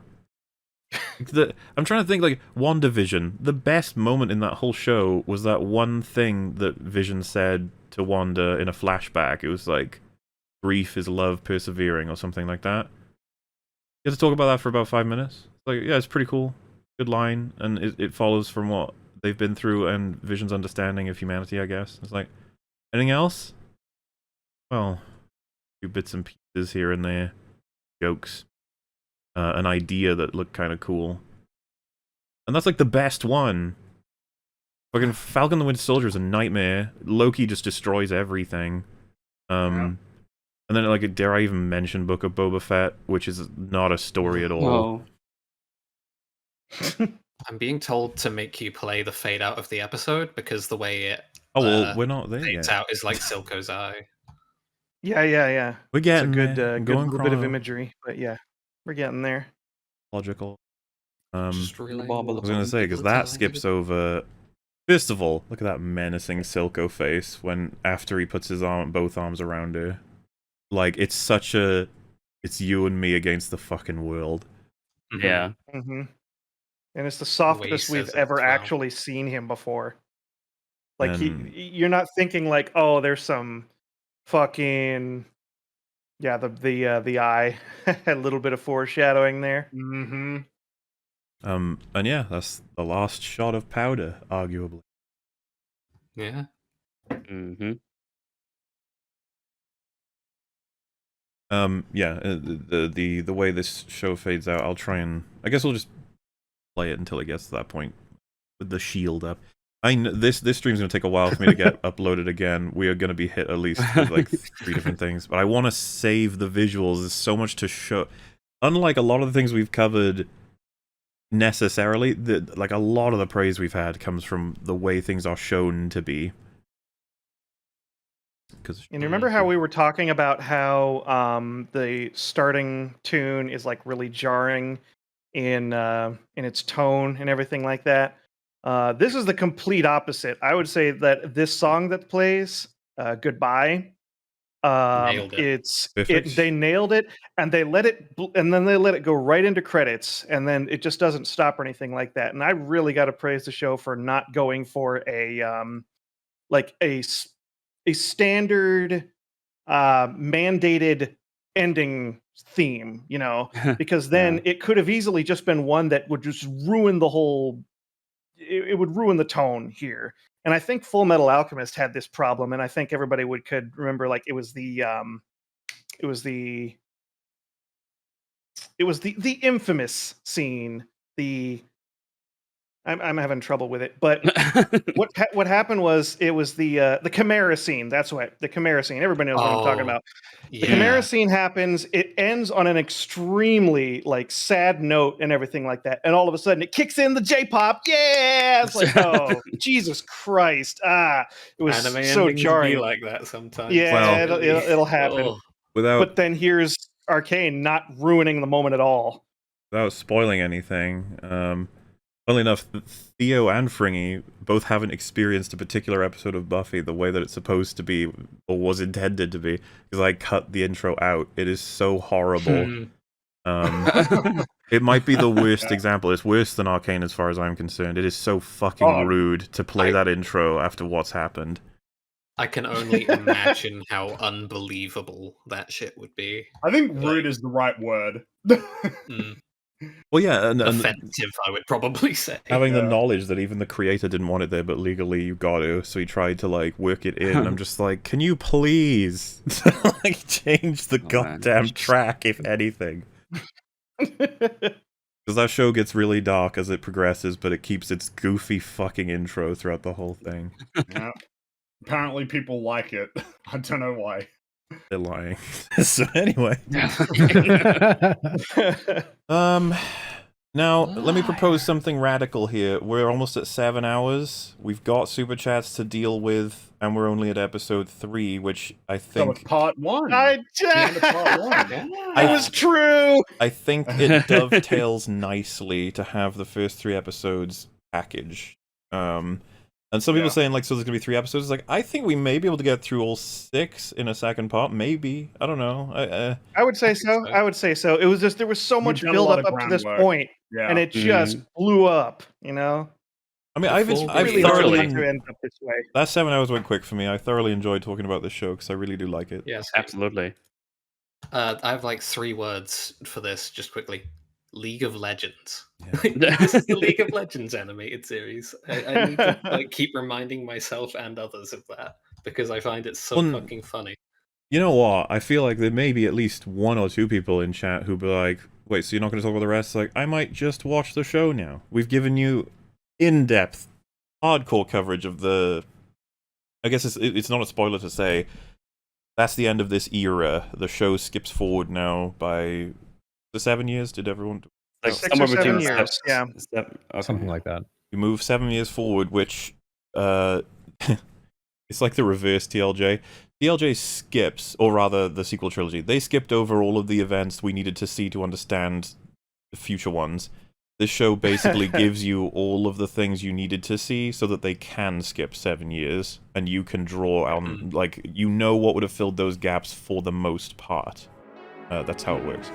I'm trying to think, like, WandaVision. The best moment in that whole show was that one thing that Vision said to Wanda in a flashback. It was like, grief is love persevering, or something like that. You have to talk about that for about 5 minutes. Like, yeah, it's pretty cool. Good line, and it follows from what they've been through and Vision's understanding of humanity, I guess. It's like, anything else? Well, a few bits and pieces here and there. Jokes. An idea that looked kind of cool. And that's like the best one. Fucking Falcon the Winter Soldier is a nightmare. Loki just destroys everything. And then, like, dare I even mention Book of Boba Fett, which is not a story at all. I'm being told to make you play the fade out of the episode, because the way it we're not there fades yet. out is like Silco's eye. Yeah. We're getting it's a good, there. good little bit of imagery, but yeah, we're getting there. Logical. I Just was relaying gonna say, because that skips over... first of all, look at that menacing Silco face when after he puts his both arms around her. Like, it's such a... it's you and me against the fucking world. Yeah. Mm-hmm. And it's the softest we've ever actually seen him before. Like, you're not thinking like, oh, there's some fucking... yeah, the eye. A little bit of foreshadowing there. Mm-hmm. And yeah, that's the last shot of Powder, arguably. Yeah. Mm-hmm. Yeah, the way this show fades out, I'll try and... I guess we'll just play it until it gets to that point with the shield up. This stream's gonna take a while for me to get uploaded again. We are gonna be hit at least with like 3 different things, but I want to save the visuals. There's so much to show. Unlike a lot of the things we've covered necessarily, like a lot of the praise we've had comes from the way things are shown to be. And you remember how we were talking about how the starting tune is like really jarring in its tone and everything like that? This is the complete opposite. I would say that this song that plays, "Goodbye," Nailed it. they nailed it, and they let it, and then they let it go right into credits, and then it just doesn't stop or anything like that. And I really got to praise the show for not going for a like a standard mandated ending theme, you know, because then it could have easily just been one that would just ruin the whole. It would ruin the tone here. And I think Full Metal Alchemist had this problem, and I think everybody could remember, like, it was the infamous scene. I'm having trouble with it, but what happened was it was the Chimera scene. That's what the Chimera scene. Everybody knows what I'm talking about. The Chimera scene happens. It ends on an extremely like sad note and everything like that, and all of a sudden it kicks in the J-pop. Yeah, it's like, oh Jesus Christ! It was Anime so endings jarring. be like that sometimes. Yeah, Well, it'll happen. Oh. But then here's Arcane not ruining the moment at all. Without spoiling anything, funnily enough, Theo and Fringy both haven't experienced a particular episode of Buffy the way that it's supposed to be, or was intended to be, because I cut the intro out. It is so horrible. It might be the worst example. It's worse than Arcane as far as I'm concerned. It is so fucking rude to play that intro after what's happened. I can only imagine how unbelievable that shit would be. I think rude is the right word. Well, yeah, and offensive, I would probably say. Having the knowledge that even the creator didn't want it there, but legally you got to, so he tried to like work it in. And I'm just like, can you please like change the goddamn track, if anything? Because that show gets really dark as it progresses, but it keeps its goofy fucking intro throughout the whole thing. Yeah. Apparently people like it. I don't know why. They're lying. So anyway. Now, let me propose something radical here. We're almost at 7 hours. We've got Super Chats to deal with, and we're only at episode 3, which I think... part 1. It was true! I think it dovetails nicely to have the first 3 episodes packaged. And some people saying, like, so there's gonna be 3 episodes. It's like, I think we may be able to get through all 6 in a second part. Maybe. I don't know. I would say so. I would say so. It was just, there was so much build up to this point, and it just blew up, you know? I mean, I've really thoroughly... to end up this way. That 7 hours went quick for me. I thoroughly enjoyed talking about this show, because I really do like it. Yes, absolutely. I have like 3 words for this, just quickly. League of Legends. Yeah. This is the League of Legends animated series. I need to like keep reminding myself and others of that because I find it so fucking funny. You know what? I feel like there may be at least 1 or 2 people in chat who'll be like, wait, so you're not going to talk about the rest? Like, I might just watch the show now. We've given you in-depth, hardcore coverage of the... I guess it's not a spoiler to say that's the end of this era. The show skips forward now by... The 7 years? Did everyone... Like 6 or 7 years, yeah. Something like that. You move 7 years forward, which... it's like the reverse TLJ. TLJ skips, or rather the sequel trilogy, they skipped over all of the events we needed to see to understand the future ones. This show basically gives you all of the things you needed to see so that they can skip 7 years, and you can draw on, like, you know what would have filled those gaps for the most part. That's how it works.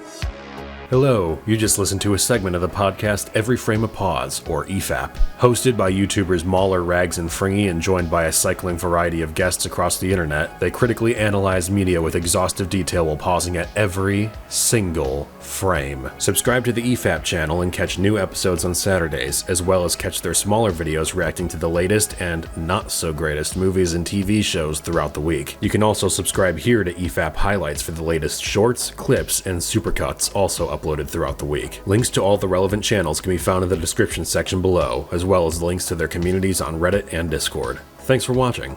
Hello, you just listened to a segment of the podcast Every Frame a Pause, or EFAP. Hosted by YouTubers Mauler, Rags, and Fringy, and joined by a cycling variety of guests across the internet, they critically analyze media with exhaustive detail while pausing at every single frame. Subscribe to the EFAP channel and catch new episodes on Saturdays, as well as catch their smaller videos reacting to the latest and not-so-greatest movies and TV shows throughout the week. You can also subscribe here to EFAP highlights for the latest shorts, clips, and supercuts, also uploaded throughout the week. Links to all the relevant channels can be found in the description section below, as well as links to their communities on Reddit and Discord. Thanks for watching.